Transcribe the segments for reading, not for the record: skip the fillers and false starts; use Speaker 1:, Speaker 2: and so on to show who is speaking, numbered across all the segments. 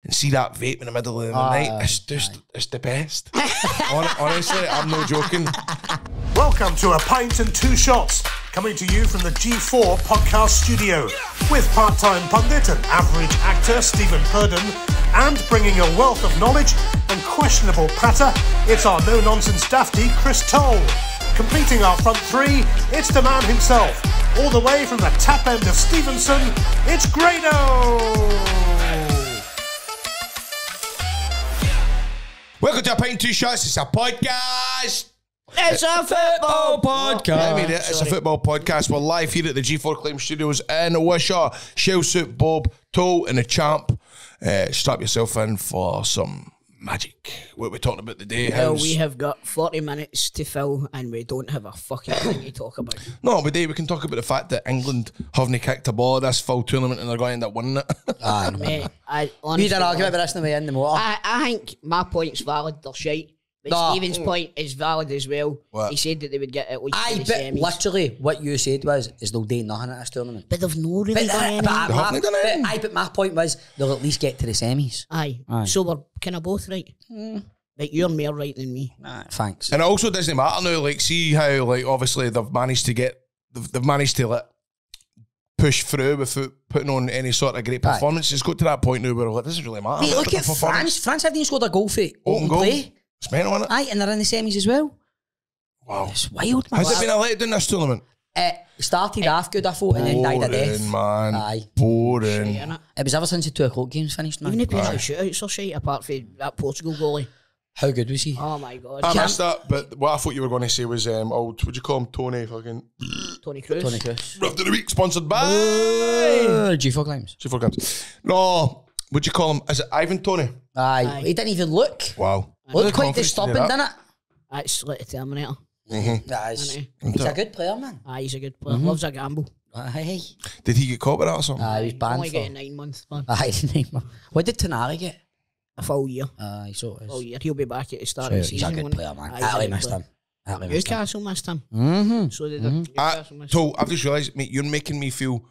Speaker 1: and see that vape in the middle of the night. It's the best. Honestly, I'm no joking.
Speaker 2: Welcome to A Pint and Two Shots, coming to you from the G4 podcast studio, with part-time pundit and average actor Stephen Purden, and bringing a wealth of knowledge and questionable patter, it's our no-nonsense dafty Chris Toll. Completing our front three, it's the man himself, all the way from the tap end of Stevenson, it's Grado!
Speaker 1: Welcome to A Pint and Two Shots. It's a podcast.
Speaker 3: It's a football podcast.
Speaker 1: I mean, it's a football podcast. We're live here at the G4 Claim Studios in Wishaw. Shell Suit Bob, Toll and the Champ. Strap yourself in for some magic. What we're talking about today.
Speaker 3: Well, we have got 40 minutes to fill and we don't have a fucking thing to talk about.
Speaker 1: No, today we can talk about the fact that England haven't kicked a ball this full tournament and they're going to end up winning it.
Speaker 3: Mate, I honestly...
Speaker 4: You did an argument about this in the way in the motor.
Speaker 3: I think my point's valid, they're shite. But Stephen's point is valid as well.
Speaker 1: What?
Speaker 3: He said that they would get at least
Speaker 4: Aye,
Speaker 3: the
Speaker 4: but
Speaker 3: semis.
Speaker 4: literally what you said was they'll do nothing at this tournament.
Speaker 3: But they've no really done anything.
Speaker 4: But my point was they'll at least get to the semis.
Speaker 3: Aye. So we're kind of both right. Like, you're more right than me.
Speaker 4: Thanks.
Speaker 1: And it also doesn't matter now. Like, see how, like, obviously they've managed to like push through without putting on any sort of great performance. It's got to that point now where like, it doesn't really matter.
Speaker 4: Mate, look at France. France haven't even scored a goal for open
Speaker 1: goal.
Speaker 4: play.
Speaker 1: It's mental, isn't it?
Speaker 4: Aye, and they're in the semis as well.
Speaker 1: Wow.
Speaker 4: It's wild, man.
Speaker 1: Has it been a letdown this tournament?
Speaker 4: Started off good, I thought, and then died a death.
Speaker 1: Man.
Speaker 4: Aye.
Speaker 1: Boring.
Speaker 4: It was ever since the 2 o'clock games finished, man.
Speaker 3: Even the penalty shootouts are shite apart from that Portugal goalie.
Speaker 4: How good was he?
Speaker 3: Oh my God.
Speaker 1: I missed that, but what I thought you were going to say was old, would you call him Tony fucking...
Speaker 3: Tony Cruz.
Speaker 4: Tony Cruz.
Speaker 1: Rough of the Week, sponsored by...
Speaker 4: G4 Claims.
Speaker 1: G4 Claims. No, would you call him, is it Ivan Tony?
Speaker 4: Aye. He didn't even look.
Speaker 1: Wow.
Speaker 4: Looked quite disturbing, didn't it?
Speaker 3: That's like a Terminator.
Speaker 4: He's a good player, man.
Speaker 3: Aye, he's a good player. Loves a gamble.
Speaker 4: Aye.
Speaker 1: Did he get caught with that or something?
Speaker 4: He was banned
Speaker 3: Only
Speaker 4: for...
Speaker 3: getting 9 months, man.
Speaker 4: Aye, 9 months. What did Tonali get?
Speaker 3: A full year.
Speaker 4: Aye, so it is.
Speaker 3: Full year. He'll be back at the start of the
Speaker 4: He's
Speaker 3: season.
Speaker 4: a good
Speaker 3: won't he?
Speaker 4: player, man.
Speaker 3: Aye, he's a
Speaker 4: Italy
Speaker 3: good
Speaker 4: missed
Speaker 3: player.
Speaker 4: him. Italy missed him.
Speaker 3: Newcastle missed him. So did Newcastle missed him.
Speaker 1: I've just realised, mate, you're making me feel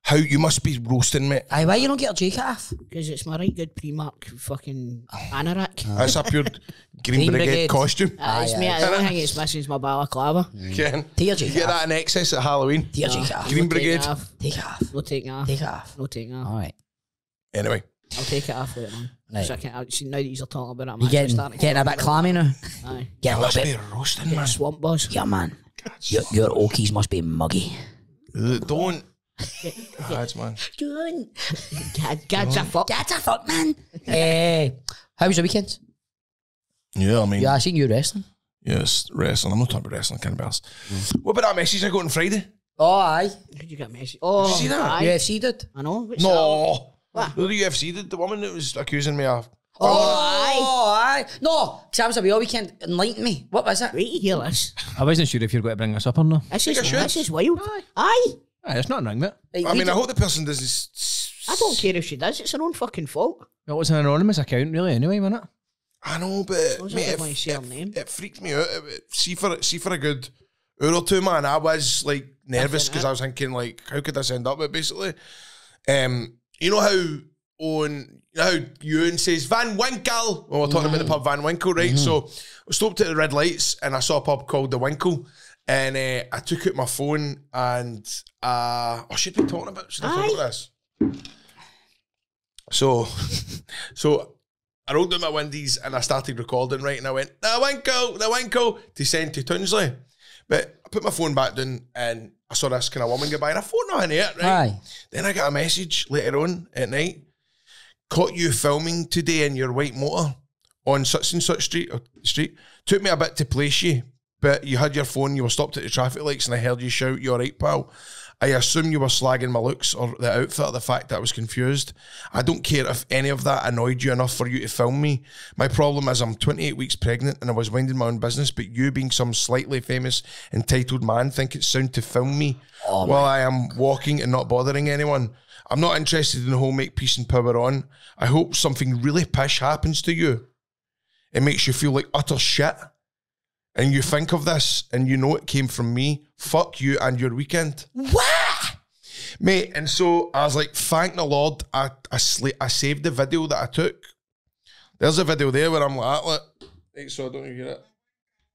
Speaker 1: how you must be roasting, mate.
Speaker 4: Aye, why you don't get your jacket off?
Speaker 3: Because it's my right good Primark fucking anorak.
Speaker 1: That's a pure Green
Speaker 4: Green
Speaker 1: Brigade
Speaker 4: Brigade.
Speaker 1: costume.
Speaker 3: It's me. The only thing it's missing is my balaclava.
Speaker 1: Ken,
Speaker 4: Take your
Speaker 1: you
Speaker 4: jacket
Speaker 1: get
Speaker 4: off.
Speaker 1: that in excess at Halloween.
Speaker 4: Take your jacket off.
Speaker 1: Green
Speaker 3: No
Speaker 1: Brigade.
Speaker 3: taking off.
Speaker 4: Take it off.
Speaker 3: No taking off.
Speaker 4: Take it off.
Speaker 3: No taking off.
Speaker 4: All right.
Speaker 1: Anyway.
Speaker 3: I'll take it off later, man.
Speaker 4: Right.
Speaker 3: So I can't, see, now that you're talking about it, I'm
Speaker 4: You
Speaker 3: actually
Speaker 4: getting
Speaker 3: starting to
Speaker 4: a bit clammy now?
Speaker 3: Aye.
Speaker 4: Getting a
Speaker 1: Must
Speaker 4: little
Speaker 1: be
Speaker 4: bit...
Speaker 1: roasting, man.
Speaker 3: Swamp buzz.
Speaker 4: Yeah, man. Your Okies must be muggy.
Speaker 1: Don't. Lads, man.
Speaker 4: Good.
Speaker 3: Gad's a fuck.
Speaker 4: That's a fuck, man. How was your weekend?
Speaker 1: Yeah, I mean...
Speaker 4: Yeah, I seen you wrestling.
Speaker 1: Yes, wrestling. I'm not talking about wrestling, kind of bells. What about that message I got on Friday?
Speaker 4: Oh, aye.
Speaker 3: Did you get a message? Oh,
Speaker 1: Did you see that?
Speaker 3: aye.
Speaker 4: UFC did.
Speaker 3: I know. What's
Speaker 1: No.
Speaker 3: What?
Speaker 1: The UFC did, the woman that was accusing me of...
Speaker 4: Oh, aye. No, because I was away all weekend. Enlighten me. What was it?
Speaker 3: that? Wait to hear this.
Speaker 5: I wasn't sure if you were going to bring this up or not.
Speaker 3: This
Speaker 1: Think I should.
Speaker 3: is wild. Aye.
Speaker 5: Aye, it's not wrong, mate.
Speaker 1: I mean, I hope the person does this...
Speaker 3: I don't care if she does. It's her own fucking fault.
Speaker 5: It was an anonymous account, really, anyway, wasn't it?
Speaker 1: I know, but
Speaker 3: Suppose
Speaker 1: mate,
Speaker 3: I don't want to say her name.
Speaker 1: it freaked me out. See for a good hour or two, man. I was like nervous because I was thinking, like, how could this end up with basically? You know how Ewan says Van Winkle when we're talking about the pub Van Winkle, right? So I stopped at the red lights and I saw a pub called the Winkle, and I took out my phone and what should we be talking about? Should I talk about this? So I rolled down my windies and I started recording, right? And I went, the Winkle, to send to Townsley. But I put my phone back down and I saw this kind of woman get by and I thought nothing of it, right?
Speaker 4: Aye.
Speaker 1: Then I got a message later on at night. Caught you filming today in your white motor on such and such street. Took me a bit to place you, but you had your phone, you were stopped at the traffic lights and I heard you shout, "You all right, pal?" I assume you were slagging my looks or the outfit or the fact that I was confused. I don't care if any of that annoyed you enough for you to film me. My problem is I'm 28 weeks pregnant and I was minding my own business, but you being some slightly famous, entitled man think it's sound to film me while I am walking and not bothering anyone. I'm not interested in the whole make peace and power on. I hope something really pish happens to you. It makes you feel like utter shit. And you think of this and you know it came from me. Fuck you and your weekend.
Speaker 4: What?
Speaker 1: Mate, and so I was like, thank the Lord, I saved the video that I took. There's a video there where I'm like, right, so I don't hear it.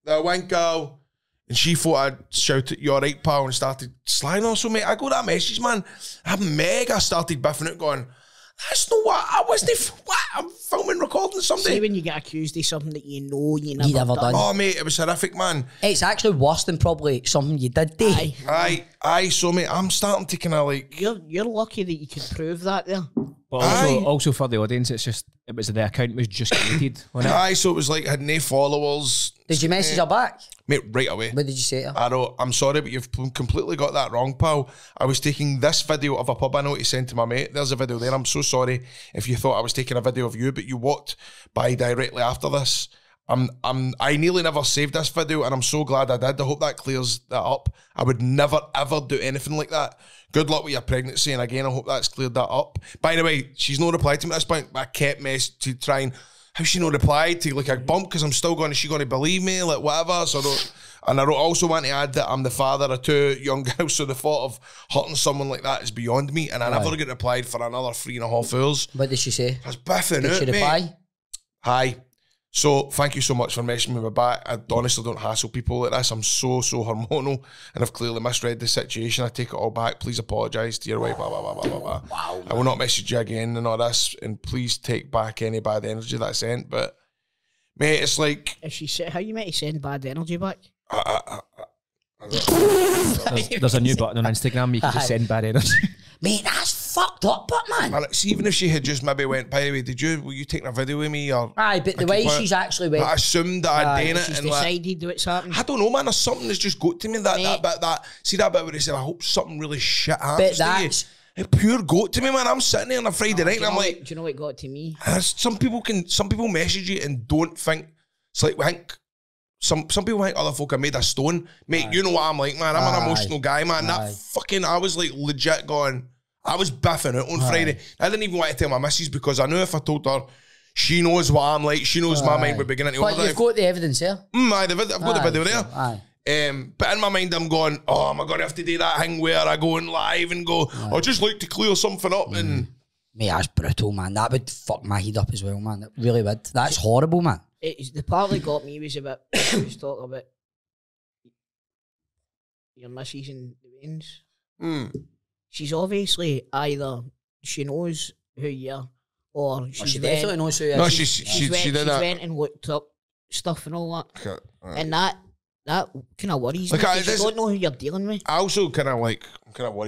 Speaker 1: The one girl, and she thought I'd shout at you, all right, pal, and started sliding on. So, mate, I got that message, man. I mega started biffing it, going, that's not what I wasn't. What? I'm filming, recording something.
Speaker 3: See, when you get accused of something that you know you never done.
Speaker 1: Oh, mate, it was horrific, man.
Speaker 4: It's actually worse than probably something you did do.
Speaker 1: Aye. So, mate, I'm starting to kind of like.
Speaker 3: You're lucky that you could prove that there.
Speaker 5: But also for the audience, it was the account was just created.
Speaker 1: Aye, so it was like, had no followers.
Speaker 4: Did you message her back?
Speaker 1: Mate, right away.
Speaker 4: What did you say to her?
Speaker 1: I know, I'm sorry, but you've completely got that wrong, pal. I was taking this video of a pub I know to send to my mate. There's a video there. I'm so sorry if you thought I was taking a video of you, but you walked by directly after this. I nearly never saved this video, and I'm so glad I did. I hope that clears that up. I would never, ever do anything like that. Good luck with your pregnancy, and again, I hope that's cleared that up. By the way, she's not replied to me at this point, but I kept to try and, how she not replied to like a bump, because I'm still going, is she going to believe me, like whatever, so I also want to add that I'm the father of 2 young girls, so the thought of hurting someone like that is beyond me, and I never get replied for another 3.5 hours.
Speaker 4: What did she say?
Speaker 1: I was biffing
Speaker 4: Did she reply?
Speaker 1: Mate. Hi. So, thank you so much for messaging me back. I honestly don't hassle people like this. I'm so hormonal, and I've clearly misread the situation. I take it all back. Please apologise to your wife, blah, blah, blah, blah, blah. Wow. I will not message you again and all this, and please take back any bad energy that I sent. But, mate, it's like...
Speaker 3: If she said, how you meant to send bad energy back?
Speaker 5: There's a new button on Instagram, you can just send bad energy.
Speaker 4: Mate, that's fucked up, but man.
Speaker 1: See, even if she had just maybe went, by the way, were you taking a video with me? Or
Speaker 4: aye, but the way she's actually went.
Speaker 1: I assumed that I'd done it.
Speaker 3: She's
Speaker 1: and
Speaker 3: decided what's happening.
Speaker 1: I don't know, man. There's something that's just got to me. See that bit where they said, I hope something really shit happens to you. It pure got to me, man. I'm sitting there on a Friday night and I'm like,
Speaker 3: do you know what got to me?
Speaker 1: Some people message you and don't think, it's like, I think, some people think other folk are made of stone. Mate, you know what I'm like, man. I'm an emotional guy, man. I was like legit going, I was biffing it on Friday. I didn't even want to tell my missus because I knew if I told her, she knows what I'm like, she knows my mind would be beginning to
Speaker 4: overdrive. But you've got the evidence here.
Speaker 1: I've got the video there. But in my mind, I'm going, oh, am I going to have to do that thing where I go on live and go, I'd just like to clear something up. And
Speaker 4: mate, that's brutal, man. That would fuck my head up as well, man. It really would. That's horrible, man.
Speaker 3: The part that got me was about, he was talking about your missus and the veins. She's obviously either she knows who you are, or
Speaker 4: she definitely knows who you are.
Speaker 1: No, she did that.
Speaker 3: She went and looked up stuff and all that. Okay, and that kind of worries me. You don't know who you're dealing with.
Speaker 1: I also kind of worried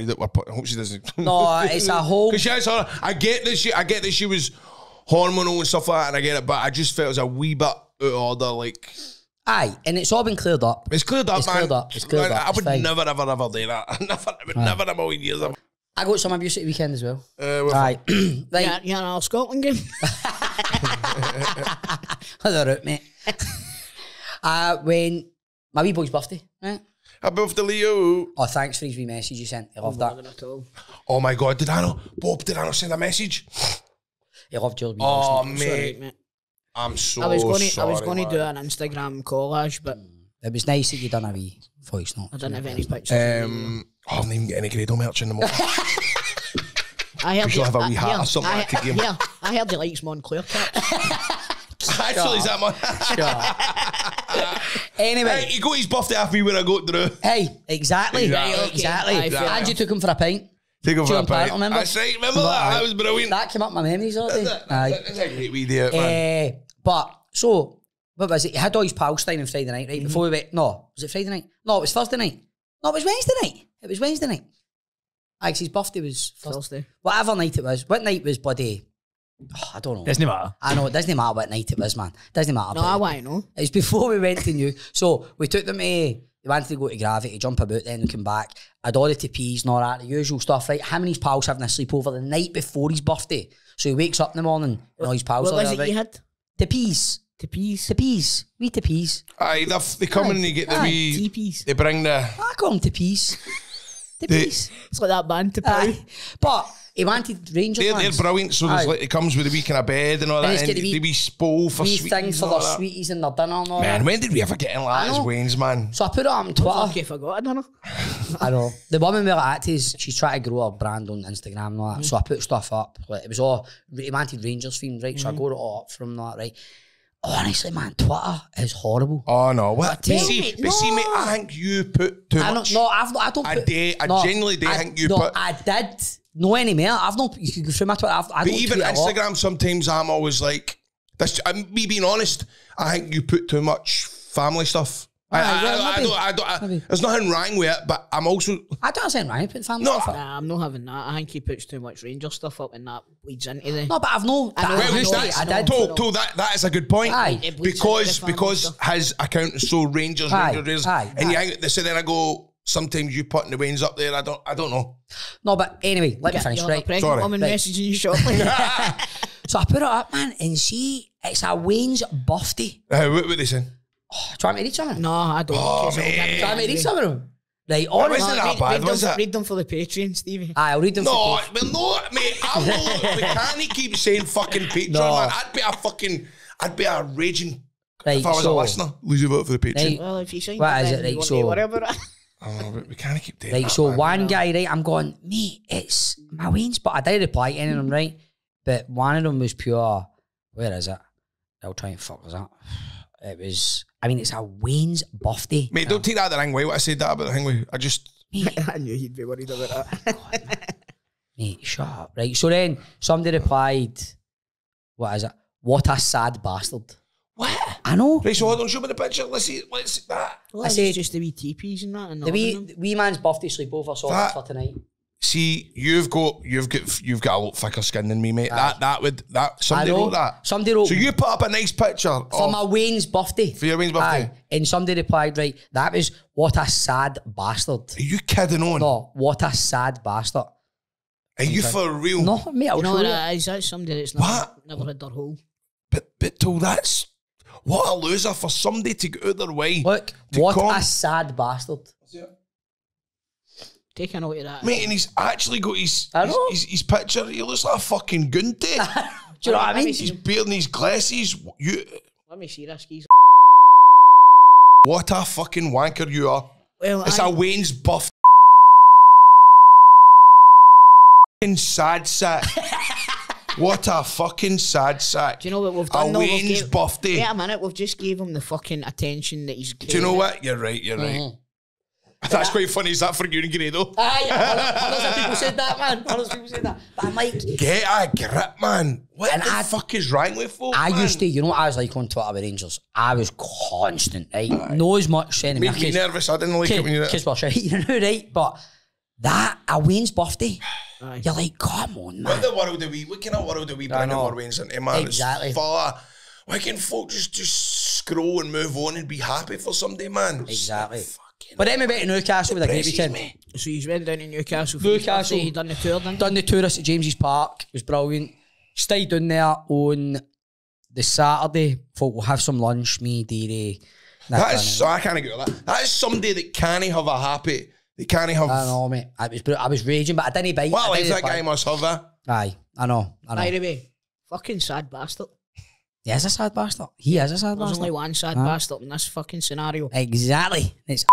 Speaker 1: that I hope she doesn't.
Speaker 4: No, it's a whole.
Speaker 1: Because I get that she was hormonal and stuff like that, and I get it, but I just felt it was a wee bit out of order, like.
Speaker 4: Aye, and it's all been cleared up.
Speaker 1: It's cleared up, man.
Speaker 4: It's cleared up.
Speaker 1: I would never, ever do that. I would never in a million years.
Speaker 4: I got some abuse at the weekend as well.
Speaker 3: Right. You're in our Scotland game.
Speaker 4: They're out, mate. When my wee boy's birthday, right?
Speaker 1: Happy birthday, Leo.
Speaker 4: Oh, thanks for his wee message you sent. I love that.
Speaker 1: Oh my God, did I not send a message?
Speaker 4: He loved your wee
Speaker 1: Oh,
Speaker 3: mate. Sorry, mate.
Speaker 1: I'm so
Speaker 3: I was
Speaker 1: sorry.
Speaker 3: going to do an Instagram collage, but
Speaker 4: it was nice that you done a wee voice note.
Speaker 3: I didn't have any pictures.
Speaker 1: I haven't even got any Grado merch in the morning.
Speaker 3: I heard
Speaker 1: you have a wee hat or something like to give.
Speaker 3: Yeah, I heard he likes Montclair caps.
Speaker 1: Actually, is that man?
Speaker 4: Anyway,
Speaker 1: hey, he got his birthday off me when I got through.
Speaker 4: Hey, exactly. And you took him for a pint.
Speaker 1: Take him for a pint.
Speaker 4: Remember?
Speaker 1: That's right. Remember that? That was brilliant.
Speaker 4: That came up my memories all day.
Speaker 1: That's a great wee day, man.
Speaker 4: But so, what was it? He had all his pals staying on Friday night, right? Before we went. No, was it Friday night? No, it was Thursday night. No, it was Wednesday night. It was Wednesday night. Actually, his birthday was Thursday. Whatever night it was. What night was bloody? Oh, I don't know.
Speaker 5: Doesn't matter.
Speaker 4: I know, it doesn't matter what night it was, man. Doesn't matter.
Speaker 3: No, I want to know.
Speaker 4: It's before we went to New. So we took them to, they wanted to go to Gravity, jump about, then we come back. I'd all the tepees and all that, the usual stuff, right? Him and his pals having a sleepover the night before his birthday. So he wakes up in the morning and all his pals
Speaker 3: are there.
Speaker 4: What was it you had? Tepees. Wee tepees.
Speaker 1: Aye, they come in and you get the wee...
Speaker 3: Teepees.
Speaker 1: They bring the...
Speaker 4: I call them tepees. Tepees.
Speaker 3: It's like that band, Teepee.
Speaker 4: But he wanted Ranger
Speaker 1: They're brilliant. So there's like, it comes with a wee kind of bed and all that. And
Speaker 4: the
Speaker 1: wee bowl for sweeties.
Speaker 4: Things for their sweeties and their dinner and all
Speaker 1: man,
Speaker 4: that.
Speaker 1: when did we ever get in like that as Wayne's, man?
Speaker 4: So I put it on Twitter.
Speaker 3: I forgot, I don't know.
Speaker 4: I know. The woman we're like that is, she's trying to grow her brand on Instagram and all that. So I put stuff up. Like, it was all romantic Rangers themed, right? So I got it all up from that, right? Honestly, man, Twitter is horrible.
Speaker 1: Oh no, what?
Speaker 3: But
Speaker 1: See, mate, I think you put too much.
Speaker 4: I don't.
Speaker 1: I genuinely do think you put.
Speaker 4: I did. No anymore. I've not. You can go through my Twitter. But
Speaker 1: even Instagram, sometimes I'm always like, this. Me being honest, I think you put too much family stuff. I don't. There's nothing wrong with it, but I'm also.
Speaker 4: I don't say wrong. Put family stuff up.
Speaker 3: Nah, I'm not having that. I think he puts too much Ranger stuff up, and that bleeds into the.
Speaker 4: No, but I've no.
Speaker 1: That is a good point.
Speaker 4: Aye.
Speaker 1: Because his account is so Rangers, and you think, so then I go. Sometimes you putting the Waynes up there. I don't know.
Speaker 4: No, but anyway, let me finish. Right,
Speaker 1: sorry.
Speaker 3: Woman messaging you shortly.
Speaker 4: So I put it up, man, and see, it's a Wayne's birthday.
Speaker 1: What they saying?
Speaker 4: Oh, do you want me to read something?
Speaker 3: No, I don't.
Speaker 1: Oh,
Speaker 3: do you
Speaker 1: man.
Speaker 4: want me to read some of them? Right,
Speaker 1: Wasn't that bad, was it?
Speaker 3: Read them for the Patreon, Stevie.
Speaker 4: I'll read them
Speaker 1: No,
Speaker 4: for
Speaker 1: well, no, mate. We can't keep saying fucking Patreon,
Speaker 4: No.
Speaker 1: man. I'd be a raging.
Speaker 4: Right,
Speaker 1: if I was a listener, lose your vote for the Patreon.
Speaker 4: Right.
Speaker 3: Well, if you sign
Speaker 4: What is
Speaker 3: then
Speaker 4: it, right,
Speaker 3: you want
Speaker 4: so-
Speaker 3: to worry about it.
Speaker 1: Oh, but we can't keep doing
Speaker 4: Right,
Speaker 1: that,
Speaker 4: so
Speaker 1: man.
Speaker 4: one guy, right, I'm going, mate, it's my Wayne's, but I did reply to any of them, right? But one of them was pure, where is it? I'll try and fuck us up. It was, I mean, it's a Wayne's birthday.
Speaker 1: Mate, don't take that the wrong way. What I said that about the wrong way. I just.
Speaker 3: I knew he'd be worried about that.
Speaker 4: Mate, shut up. Right, so then somebody replied, what is it? What a sad bastard.
Speaker 1: What?
Speaker 4: I know.
Speaker 1: Right, so hold on, show me the picture. Let's see that.
Speaker 3: Well,
Speaker 4: I
Speaker 3: it's
Speaker 4: said-
Speaker 3: just the wee teepees and that. And
Speaker 4: The wee man's birthday sleepover sorted
Speaker 1: That-
Speaker 4: for tonight.
Speaker 1: See, you've got a lot thicker skin than me, mate. Somebody
Speaker 4: I know.
Speaker 1: wrote that.
Speaker 4: Somebody wrote
Speaker 1: So you put up a nice picture
Speaker 4: for my Wayne's birthday.
Speaker 1: for your Wayne's birthday.
Speaker 4: Aye. And somebody replied, right, that was what a sad bastard.
Speaker 1: Are you kidding on?
Speaker 4: No, what a sad bastard.
Speaker 1: Are you for real?
Speaker 4: No, mate, I'll
Speaker 3: You know
Speaker 4: show
Speaker 3: what
Speaker 4: you.
Speaker 3: that is? That's somebody that's never had their hole.
Speaker 1: But Toll, that's what a loser for somebody to go out their way.
Speaker 4: Look,
Speaker 1: to
Speaker 4: what
Speaker 1: come.
Speaker 4: a sad bastard.
Speaker 3: Take a note of that.
Speaker 1: Mate, and he's actually got
Speaker 4: I know.
Speaker 1: his picture. He looks like a fucking gunty.
Speaker 4: Do you know what I mean?
Speaker 1: His beard and his glasses.
Speaker 3: Let me see this, geez.
Speaker 1: What a fucking wanker you are.
Speaker 3: Well,
Speaker 1: It's a Wayne's buff. Fucking sad sack. What a fucking sad sack.
Speaker 3: Do you know what we've done?
Speaker 1: A
Speaker 3: though? We've
Speaker 1: Wayne's
Speaker 3: gave-
Speaker 1: birthday.
Speaker 3: Wait a minute, we've just gave him the fucking attention that he's.
Speaker 1: Do you know what? You're right. That's quite funny. Is that for you and Gredo?
Speaker 4: Aye, hundreds of people said that, man. Hundreds of people said that. But I'm like,
Speaker 1: Get a grip, man. What
Speaker 4: And
Speaker 1: the fuck is wrong with folk,
Speaker 4: I
Speaker 1: man?
Speaker 4: used to, you know what I was like on Twitter with Rangers? I was constant, right? No as much saying
Speaker 1: Made me nervous. I didn't like it when you did it.
Speaker 4: Because we're shit, you know, right? But that, a Wayne's birthday,
Speaker 3: Aye.
Speaker 4: you're like, come on,
Speaker 1: What
Speaker 4: man.
Speaker 1: the world do we? What kind of world do we bring
Speaker 4: know.
Speaker 1: our Waynes into, man?
Speaker 4: Exactly.
Speaker 1: It's far. Why can't folk just scroll and move on and be happy for someday, man?
Speaker 4: Exactly.
Speaker 1: Fucking
Speaker 4: But then we went to Newcastle with a great
Speaker 1: depresses
Speaker 4: weekend.
Speaker 1: me.
Speaker 3: So he's went down to Newcastle for his
Speaker 4: Newcastle.
Speaker 3: birthday, he done the tour, didn't he?
Speaker 4: Done the tour at St James's Park. It was brilliant. Stayed down there on the Saturday. Thought we'll have some lunch, me, Deary.
Speaker 1: That is, I can't get with that. That is somebody that can't have a happy. They can't have.
Speaker 4: I know, mate. I was raging, but I didn't bite.
Speaker 1: What
Speaker 4: I
Speaker 1: life
Speaker 4: didn't
Speaker 1: that guy
Speaker 4: bite.
Speaker 1: must have, eh?
Speaker 4: Aye, I know.
Speaker 3: By the way, fucking sad bastard.
Speaker 4: He is a sad bastard. He is a sad
Speaker 3: There's
Speaker 4: bastard.
Speaker 3: only one sad bastard in this fucking scenario.
Speaker 4: Exactly. It's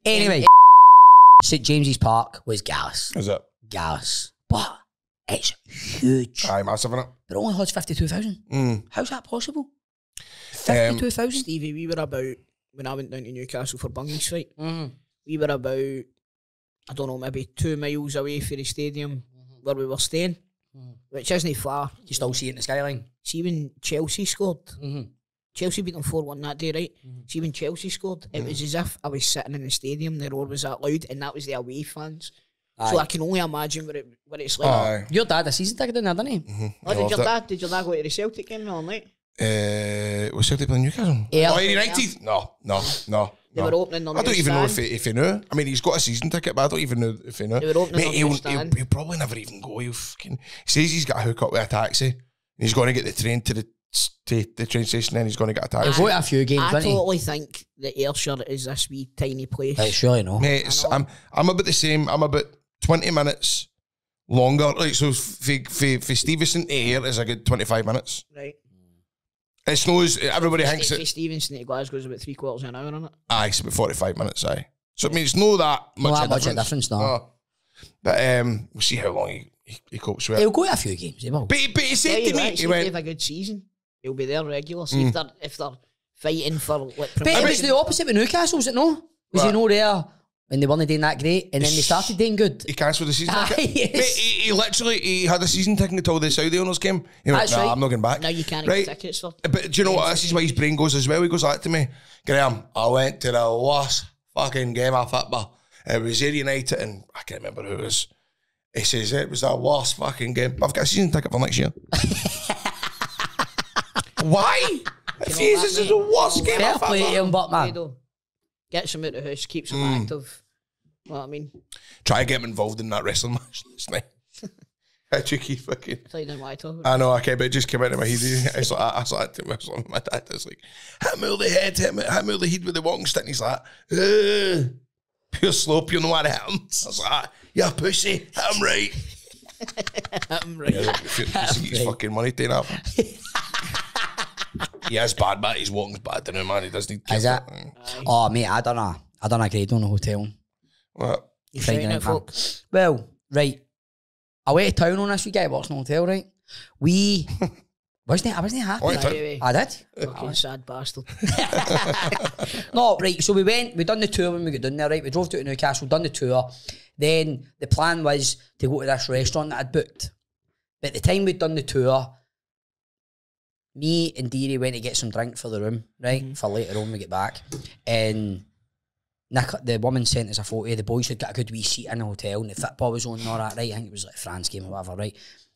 Speaker 4: anyway, St James's Park was gallus.
Speaker 1: Is it?
Speaker 4: Gallus. But it's huge.
Speaker 1: Aye, massive, innit?
Speaker 4: But it only holds 52,000.
Speaker 1: Mm.
Speaker 4: How's that possible? 52,000?
Speaker 3: Stevie, we were about, when I went down to Newcastle for Bungie's fight,
Speaker 4: Mm.
Speaker 3: we were about, I don't know, maybe 2 miles away from the stadium where we were staying, which isn't far.
Speaker 4: You still see it in the skyline.
Speaker 3: See when Chelsea scored,
Speaker 4: Mm-hmm.
Speaker 3: Chelsea beat them 4-1 that day, right? See when Chelsea scored, it was as if I was sitting in the stadium, the roar was that loud, and that was the away fans. So
Speaker 4: Aye.
Speaker 3: I can only imagine what it's like.
Speaker 1: Aye.
Speaker 4: Your dad had a season ticket down there, didn't he?
Speaker 3: Oh, did your dad go to the Celtic game all night?
Speaker 1: Was Celtic playing Newcastle?
Speaker 4: Yeah.
Speaker 1: Oh, United? No.
Speaker 3: They were opening on
Speaker 1: I don't
Speaker 3: the
Speaker 1: even know
Speaker 3: stand.
Speaker 1: if he knew. I mean, he's got a season ticket, but I don't even know if he knew.
Speaker 3: They were opening
Speaker 1: Mate,
Speaker 3: on the
Speaker 1: he'll
Speaker 3: stand.
Speaker 1: probably never even go. He says he's got a hook up with a taxi. And he's going to get the train to the train station, then he's going to get a
Speaker 4: He'll
Speaker 1: taxi.
Speaker 4: go to a few games,
Speaker 3: I
Speaker 4: didn't he?
Speaker 3: totally think that Ayrshire is this wee tiny place.
Speaker 4: Right, surely no.
Speaker 1: Mate, I'm about the same. I'm about 20 minutes longer. Like, so for Stevenson to here is a good 25 minutes.
Speaker 3: Right.
Speaker 1: It snows. Everybody thinks
Speaker 3: For
Speaker 1: it.
Speaker 3: Stevenson to Glasgow is about 3/4 of an hour, isn't it?
Speaker 1: Aye, it's about 45 minutes. Aye. So it means no that much,
Speaker 4: much of difference, no.
Speaker 1: But we'll see how long he copes with it.
Speaker 4: He'll go to a few games, he will.
Speaker 1: But he said to me, he
Speaker 3: if
Speaker 1: went,
Speaker 3: they have a good season, he'll be there regular. See if they're fighting for like.
Speaker 4: But it was the opposite with Newcastle, was it no? Was he no there when they weren't doing that great, and then they started doing good?
Speaker 1: He cancelled the season ticket.
Speaker 4: Yes.
Speaker 1: Mate, he literally had a season ticket until the Saudi owners came. He went,
Speaker 4: That's right.
Speaker 1: I'm not going back.
Speaker 3: Now you can't get tickets for.
Speaker 1: But do you know what? This is why his brain goes as well. He goes like to me, Graham, I went to the worst fucking game of football. It was Ayr United, and I can't remember who it was. He says it was the worst fucking game. I've got a season ticket for next year. Why? If this is the worst game
Speaker 4: Fair
Speaker 1: of
Speaker 4: play to
Speaker 1: football.
Speaker 4: him, but man.
Speaker 3: Gets him out of the house, keeps him active. You know what I mean?
Speaker 1: Try to get him involved in that wrestling match last night. How cheeky fucking.
Speaker 3: I don't know what I talk about.
Speaker 1: I know, okay, but it just came out of my head. It's like, I was like to my dad, it's like, hit him over the head, hit him over the head with the walking stick. And he's like, pure slope, you know what to hit him. I was like, yeah, pussy, hit him right.
Speaker 3: I'm right.
Speaker 1: Yeah, he's fucking money taken up. He is bad, but his walking's bad, don't know, man. He doesn't need
Speaker 4: Is it? Oh, mate, I done a grade on the hotel.
Speaker 1: What?
Speaker 3: You
Speaker 4: Friday
Speaker 3: shouting
Speaker 4: night,
Speaker 3: at
Speaker 4: man.
Speaker 3: folk?
Speaker 4: Well, right. I went to town on this weekend, watching the hotel, right? I wasn't happy.
Speaker 1: Went to-
Speaker 3: Anyway,
Speaker 4: I did.
Speaker 3: fucking sad bastard.
Speaker 4: No, right, so we done the tour when we got done there, right? We drove to Newcastle, done the tour. Then the plan was to go to this restaurant that I'd booked. But at the time we'd done the tour, me and Deary went to get some drink for the room, right? For later on when we get back. And Nick, the woman sent us a photo. The boys had got a good wee seat in the hotel and the football was on and all that, right? I think it was like a France game or whatever, right?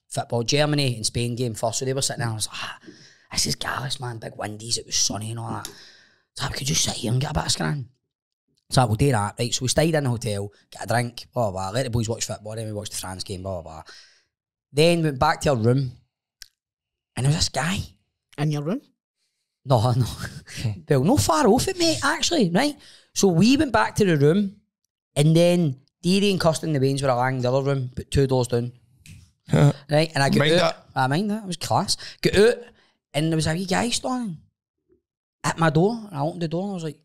Speaker 4: Football, Germany and Spain game first. So they were sitting there and I was like, this is Gallus, man. Big windies. It was sunny and all that. So we could just sit here and get a bit of scran. So we'll do that, right? So we stayed in the hotel, get a drink, blah, blah, blah. Let the boys watch football. Then we watched the France game, blah, blah, blah. Then went back to our room and there was this guy.
Speaker 3: In your room?
Speaker 4: No. Well, not far off it, mate, actually, right? So we went back to the room and then Deary and Kirsten and the Baines were along the other room, but 2 doors down. Right? And I got
Speaker 1: Mind
Speaker 4: out.
Speaker 1: that.
Speaker 4: I mind that. It was class. Got out and there was a wee guy standing at my door. And I opened the door and I was like,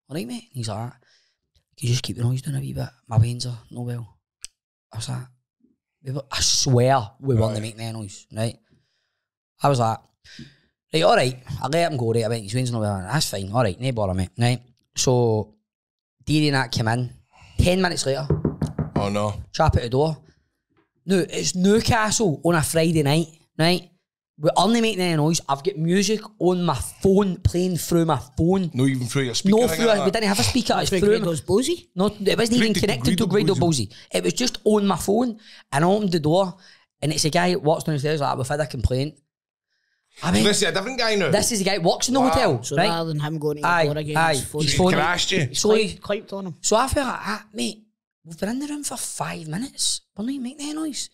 Speaker 4: all right, mate. And he's like, can you just keep the noise down a wee bit? My veins are no well. I was like, I swear we weren't making any noise, right? I was like, right, all right. I let him go, right? I went, his veins are no well. That's fine. All right, no bother, mate. Right? So, Deary and that came in. 10 minutes later,
Speaker 1: Oh no.
Speaker 4: chap at the door. No, it's Newcastle on a Friday night, right? We're only making any noise. I've got music on my phone, playing through my phone.
Speaker 1: No, even through your speaker.
Speaker 4: No,
Speaker 1: thing
Speaker 4: through
Speaker 1: like
Speaker 4: we
Speaker 1: that.
Speaker 4: didn't have a speaker. It's
Speaker 3: Through
Speaker 4: through
Speaker 3: Grado's Boozy?
Speaker 4: No, it wasn't even connected to Grado Ballsy. It was just on my phone. And I opened the door, and it's a guy that walks downstairs like, we've had a complaint. I mean,
Speaker 1: This is a different guy now.
Speaker 4: this is the guy that walks in the hotel,
Speaker 3: So
Speaker 4: right?
Speaker 3: rather than him going to
Speaker 4: Aye,
Speaker 3: your door again,
Speaker 4: aye.
Speaker 3: his phone
Speaker 4: He's
Speaker 1: He's
Speaker 4: phone-
Speaker 1: crashed you.
Speaker 4: So he,
Speaker 3: clipped on him.
Speaker 4: So I felt like, mate, we've been in the room for 5 minutes. We're not even making any noise.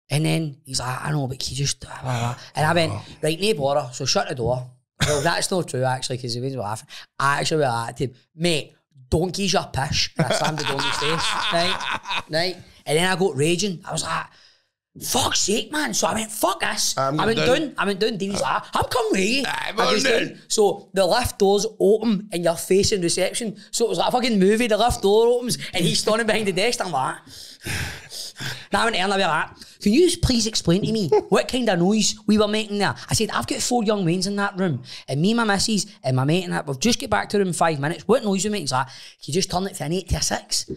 Speaker 4: And then he's like, I know, but can you just... blah, blah, blah. And I went, right, no bother. So shut the door. Well, that's not true, actually, because he was laughing. I actually went like to him, mate, don't give your pish. And I slammed the door in his face, right? And then I got raging. I was like, fuck's sake, man. So I went, fuck this. I went down. Dean's like, I'm coming with you. I goes down. So the lift doors open and you're facing reception. So it was like a fucking movie. The lift door opens and he's standing behind the desk. I'm like... Now I went in, I was like, can you please explain to me what kind of noise we were making there? I said, I've got 4 young mains in that room, and me, my missus, and my mate and that, we've just get back to the room in 5 minutes. What noise we make? He's like, can you just turn it from an 8 to a 6?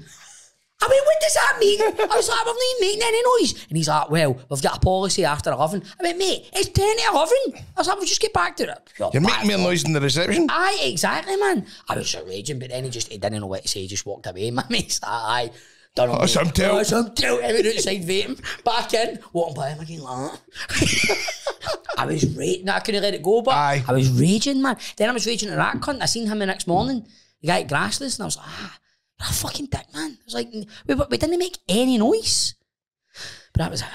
Speaker 4: I mean, what does that mean? I was like, we're not making any noise. And he's like, well, we've got a policy after 11. I went, mate, it's 10 to 11. I was like, we'll just get back to it.
Speaker 1: You're making more noise in the reception.
Speaker 4: Aye, exactly, man. I was so raging, but then he didn't know what to say. He just walked away. My mate's like, aye. Done
Speaker 1: Oh, some tilt.
Speaker 4: Everyone outside vaping. Back in, walking by him again like that. I was raging. I couldn't let it go, but
Speaker 1: Aye.
Speaker 4: I was raging, man. Then I was raging at that cunt. I seen him the next morning, the guy at Grassless, and I was like, you're a fucking dick, man. I was like, we didn't make any noise. But that was it.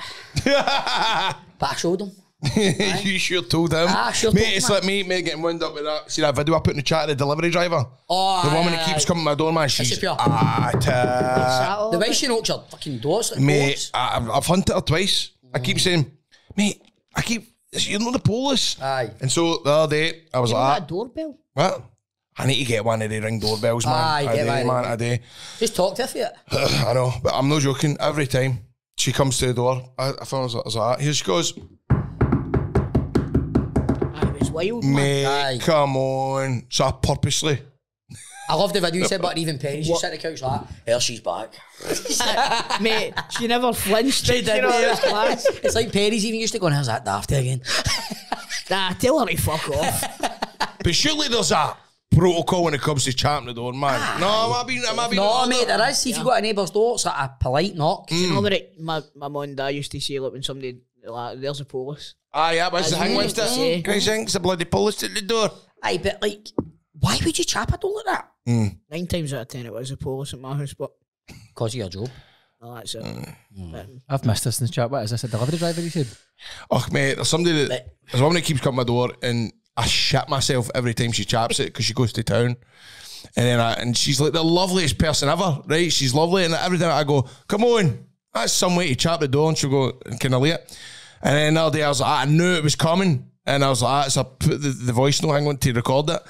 Speaker 4: But I showed him.
Speaker 1: You sure told him.
Speaker 4: Sure
Speaker 1: mate,
Speaker 4: told
Speaker 1: it's
Speaker 4: him,
Speaker 1: like me getting wound up with that. See that video I put in the chat of the delivery driver?
Speaker 4: Oh,
Speaker 1: The woman that keeps coming to my door, man. She's
Speaker 4: pure.
Speaker 1: the
Speaker 4: the way she knocks your fucking doors. Like
Speaker 1: mate,
Speaker 4: doors.
Speaker 1: I've hunted her twice. I keep saying, mate, you're not the police.
Speaker 4: Aye.
Speaker 1: And so the other day, I was
Speaker 3: You
Speaker 1: like,
Speaker 3: got a doorbell?
Speaker 1: what? I need to get one of the ring doorbells, man.
Speaker 4: I
Speaker 1: do.
Speaker 4: Just talk to her for it.
Speaker 1: I know, but I'm not joking. Every time she comes to the door, I feel like that. Here she goes.
Speaker 3: It was wild,
Speaker 1: Mate, come on. So I purposely.
Speaker 4: I love the video you said, but even Penny's just sat on the couch like, here she's back.
Speaker 3: Mate, she never flinched.
Speaker 4: It was class. It's like Penny's even used to go, how's that dafty again?
Speaker 3: Nah, tell her to fuck off.
Speaker 1: But surely there's a protocol when it comes to champing the door, man. No, am I being
Speaker 4: No, mate, there is. See, if you got a neighbour's door, it's like a polite knock.
Speaker 3: Do you know what my mum and dad used to say, like, when somebody, like, there's a police.
Speaker 1: Aye, yeah, what's the thing with it? Guys, it's a bloody police at the door.
Speaker 4: Aye, but like, why would you chap a door like that?
Speaker 3: 9 times out of 10 it was a police at my house, but...
Speaker 4: Because of your job.
Speaker 3: Oh, that's it.
Speaker 5: I've missed this in the chat. What is this, a delivery driver, you said?
Speaker 1: Oh, mate, there's somebody that... There's one that keeps coming to my door and I shit myself every time she chaps it because she goes to town. And then and she's like the loveliest person ever, right? She's lovely. And every time I go, come on, that's some way to chap the door. And she'll go, can I late? And then another day I was like, I knew it was coming. And I was like, so I put the voice note hang on to record it.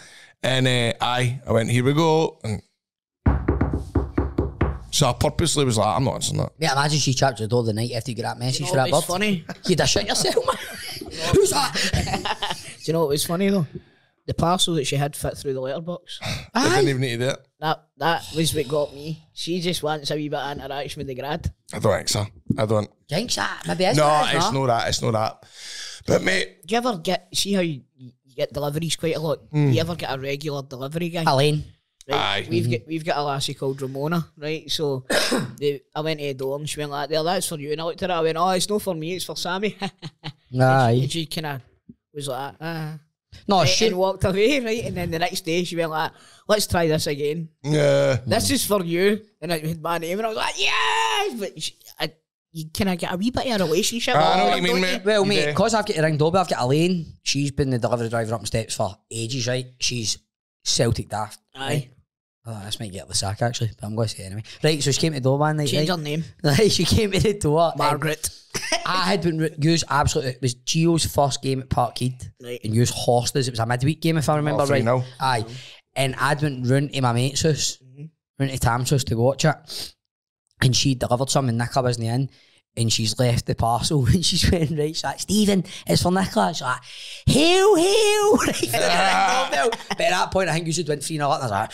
Speaker 1: And I went, here we go. And so I purposely was like, I'm not answering that.
Speaker 4: Yeah, imagine she chapped the door the night after you get that message for that bird.
Speaker 3: Funny.
Speaker 4: You'd have shit yourself, man. Who's that?
Speaker 3: Do you know what was funny though? The parcel that she had fit through the letterbox.
Speaker 1: I didn't even need to do it.
Speaker 3: That was what got me. She just wants a wee bit of interaction with the grad.
Speaker 1: I don't think so. I don't.
Speaker 4: Do you think that? Maybe it's
Speaker 1: no, it's not that. It's not that. But mate,
Speaker 3: do you ever see how you get deliveries quite a lot? Do you ever get a regular delivery guy?
Speaker 4: Elaine.
Speaker 3: Right? Aye. We've got a lassie called Ramona, right? So I went to the door and she went like, there, that's for you. And I looked at her, I went, oh, it's not for me, it's for Sammy.
Speaker 4: Aye.
Speaker 3: And she kind of was like,
Speaker 4: no,
Speaker 3: right,
Speaker 4: she
Speaker 3: and walked away, right? And then the next day she went like, let's try this again.
Speaker 1: Yeah.
Speaker 3: This is for you. And I had my name and I was like, yeah! But you kind of get a wee bit of a relationship.
Speaker 1: I know what you mean, mate.
Speaker 4: Well, mate, because I've got a ring doorbell, I've got Elaine. She's been the delivery driver up the steps for ages, right? She's Celtic daft.
Speaker 3: Aye.
Speaker 4: Oh, this might get the sack actually, but I'm going to say it anyway. Right, so she came to the door one night.
Speaker 3: Change her name.
Speaker 4: Right, she came to the door.
Speaker 3: Margaret.
Speaker 4: I had been used absolutely. It was Gio's first game at Parkhead,
Speaker 3: right.
Speaker 4: And used Horsters. It was a midweek game if I remember right.
Speaker 1: Now.
Speaker 4: Aye, and I'd went round to my mate's house, round to Tam's house to watch it, and she delivered some, and Nicola wasn't in. And she's left the parcel and she's went, right, she's like, Stephen, it's for Nicola. She's like, hail, hail. But at that point, I think you should went 3-0 up. I was like,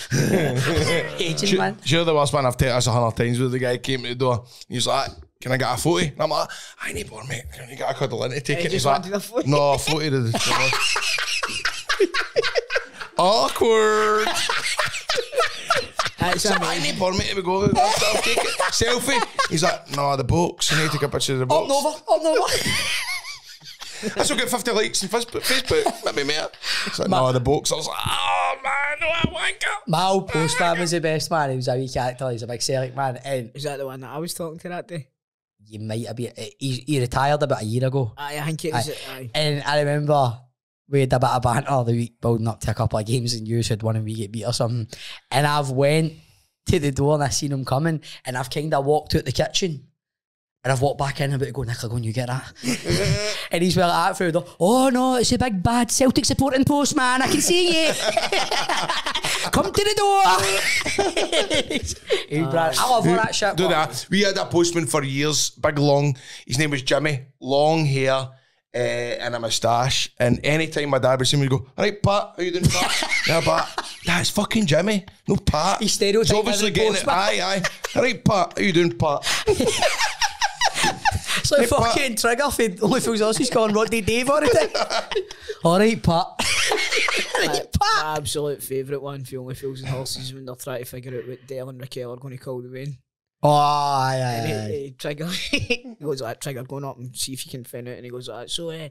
Speaker 4: aging, man.
Speaker 1: Sure, the worst one I've taken us 100 times with the guy came to the door. He's like, can I get a photo? And I'm like, I need more, mate. Can you get a cuddle in to take it? He's like, no, a photo of the awkward.
Speaker 3: That's
Speaker 1: so I need more, mate. We go, I'll take it. Selfie. He's like, no, the box. You need to take a picture of the box.
Speaker 4: Up Nova.
Speaker 1: I still get 50 likes on Facebook, maybe mate. It's like, no, the box. I was like, oh man, no, I wanker.
Speaker 4: My old postman was the best man. He was a wee character. He's a big Celtic man. And
Speaker 3: is that the one that I was talking to that day?
Speaker 4: You might have been. He retired about a year ago.
Speaker 3: I think it was. Aye.
Speaker 4: And I remember we had a bit of banter the week building up to a couple of games, and you had one and we get beat or something. And I've went to the door and I seen him coming, and I've kind of walked out the kitchen. And I've walked back in a bit to go, Nicola, go and you get that. And he's well like that through the door. Oh no, it's a big bad Celtic supporting postman. I can see you. Come to the door. I love all that shit.
Speaker 1: Do that. We had a postman for years, big long. His name was Jimmy, long hair and a moustache. And anytime my dad would see me, he'd go, all right, Pat, how you doing, Pat? Yeah, Pat. That's fucking Jimmy. No, Pat.
Speaker 4: He's stereotyping.
Speaker 1: He's obviously getting it. Aye. All right, Pat, how you doing, Pat?
Speaker 4: It's like fucking Trigger for Only Fools Us. He's calling Rodney Dave all the time. Alright, Pat.
Speaker 3: My absolute favourite one for Only Fools and Horses when they're trying to figure out what Dale and Raquel are going to call the Wayne.
Speaker 4: Oh, aye.
Speaker 3: Trigger, he goes like, Trigger, going up and see if you can find out. And he goes like, so what are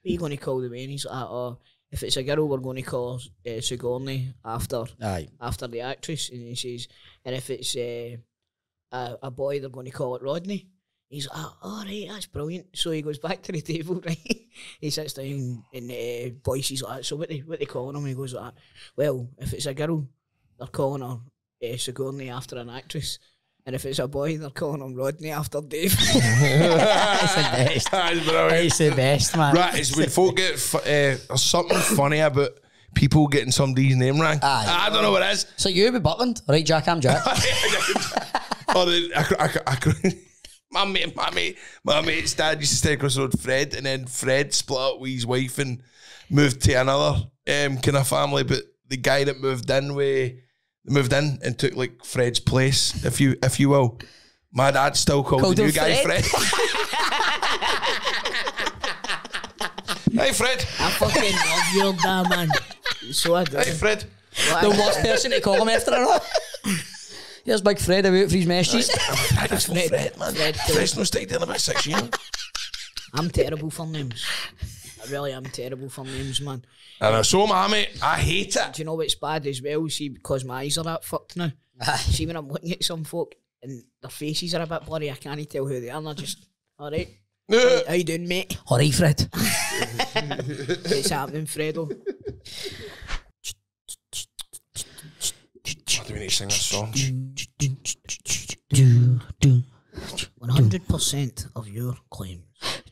Speaker 3: you going to call the Wayne? He's like, oh, if it's a girl, we're going to call her Sigourney after the actress. And he says, and if it's a boy, they're going to call it Rodney. He's like, all right, that's brilliant. So he goes back to the table, right? He sits down and Boyce, he's like, so what they calling him? He goes like, well, if it's a girl, they're calling her Sigourney after an actress. And if it's a boy, they're calling him Rodney after Dave.
Speaker 4: It's the best.
Speaker 1: That's brilliant.
Speaker 4: It's the best, man.
Speaker 1: Right, it's when folk get, there's something funny about people getting somebody's name wrong. I don't know what it is.
Speaker 4: So you with Butland, right, Jack? I'm Jack.
Speaker 1: My mate's dad used to stay across the road, Fred, and then Fred split up with his wife and moved to another kind of family. But the guy that moved in and took like Fred's place, if you will. My dad still called the new guy Fred. Hey, Fred.
Speaker 3: I fucking love your dad, man. So I do.
Speaker 1: Hey, Fred.
Speaker 4: The worst person to call him after a lot. Here's Big Fred out for his messages.
Speaker 1: That's Fred, man. Fred's not stayed there in about 6 years.
Speaker 3: I'm terrible for names. I really am terrible for names, man.
Speaker 1: I know, so am I, mate. I hate it.
Speaker 3: Do you know what's bad as well? See, because my eyes are that fucked now. See, when I'm looking at some folk and their faces are a bit blurry, I can't tell who they are, and they're just, all right. How you doing, mate?
Speaker 4: All right, Fred.
Speaker 3: What's happening, Fredo?
Speaker 1: Do we need to sing this song?
Speaker 3: 100% of your claims.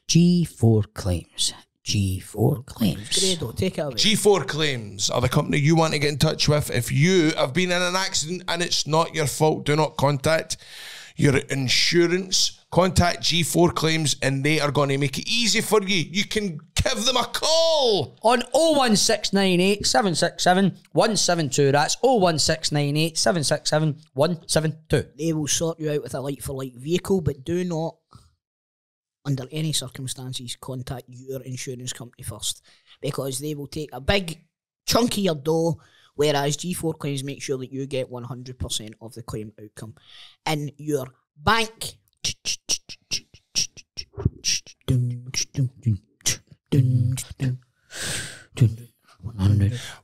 Speaker 4: G4 claims. G4 claims.
Speaker 3: Fredo, take it away.
Speaker 1: G4 Claims are the company you want to get in touch with. If you have been in an accident and it's not your fault, do not contact your insurance. Contact G4 Claims and they are going to make it easy for you. You can give them a call
Speaker 4: on 01698 767 172. That's 01698 767 172.
Speaker 3: They will sort you out with a like-for-like vehicle, but do not, under any circumstances, contact your insurance company first, because they will take a big chunk of your dough, whereas G4 Claims make sure that you get 100% of the claim outcome in your bank.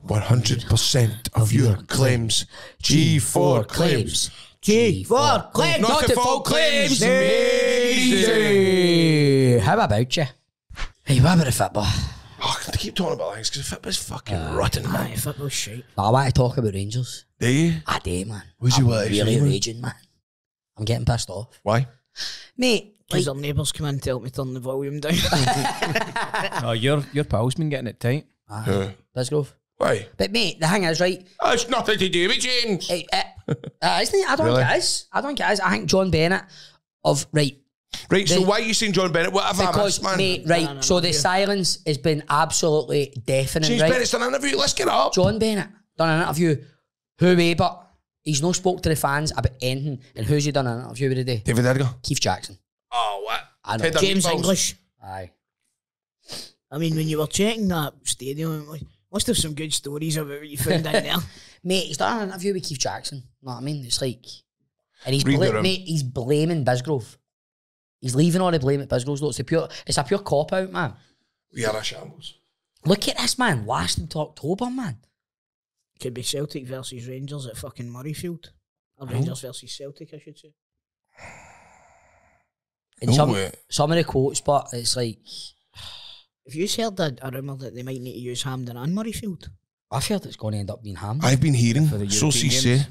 Speaker 1: 100% of your claims. G4 Claims.
Speaker 3: G4 Claims.
Speaker 1: Not the fault claims.
Speaker 4: Easy. How about you? Hey, what about the football?
Speaker 1: Oh, I keep talking about things because football's fucking rotten, man.
Speaker 3: Football's shite.
Speaker 4: I want to talk about Rangers.
Speaker 1: Do you?
Speaker 4: I do, man.
Speaker 1: Who's you
Speaker 4: I'm really raging, man. I'm getting pissed off.
Speaker 1: Why?
Speaker 4: Mate,
Speaker 3: because our neighbours come in and tell me to turn the volume down.
Speaker 5: Oh, your pal's been getting it tight.
Speaker 4: Bisgrove.
Speaker 1: Why?
Speaker 4: But mate, the thing is, right?
Speaker 1: It's nothing to do with James.
Speaker 4: Isn't it? I don't think it is. I think John Bennett Right,
Speaker 1: so why are you saying John Bennett? What have I missed, man?
Speaker 4: Mate, right, no, the silence has been absolutely deafening,
Speaker 1: James
Speaker 4: right?
Speaker 1: Bennett's done an interview, let's get up.
Speaker 4: John Bennett done an interview. But he's not spoke to the fans about anything. And who's he done an interview with today?
Speaker 1: David Edgar.
Speaker 4: Keith Jackson.
Speaker 1: Oh, what?
Speaker 4: I know.
Speaker 3: James English.
Speaker 4: Aye.
Speaker 3: I mean, when you were checking that stadium, must have some good stories about what you found down there.
Speaker 4: Mate, he's done an interview with Keith Jackson. You know what I mean? It's like... And he's blaming Bisgrove. He's leaving all the blame at Bisgrove. It's a pure cop-out, man.
Speaker 1: We are a shambles.
Speaker 4: Look at this, man. Last until October, man.
Speaker 3: Could be Celtic versus Rangers at fucking Murrayfield. Or Rangers versus Celtic, I should say.
Speaker 4: And some of the quotes, but it's like...
Speaker 3: Have you heard a rumour that they might need to use Hampden and Murrayfield?
Speaker 4: I've heard it's going to end up being Hampden.
Speaker 1: I've been hearing, so say.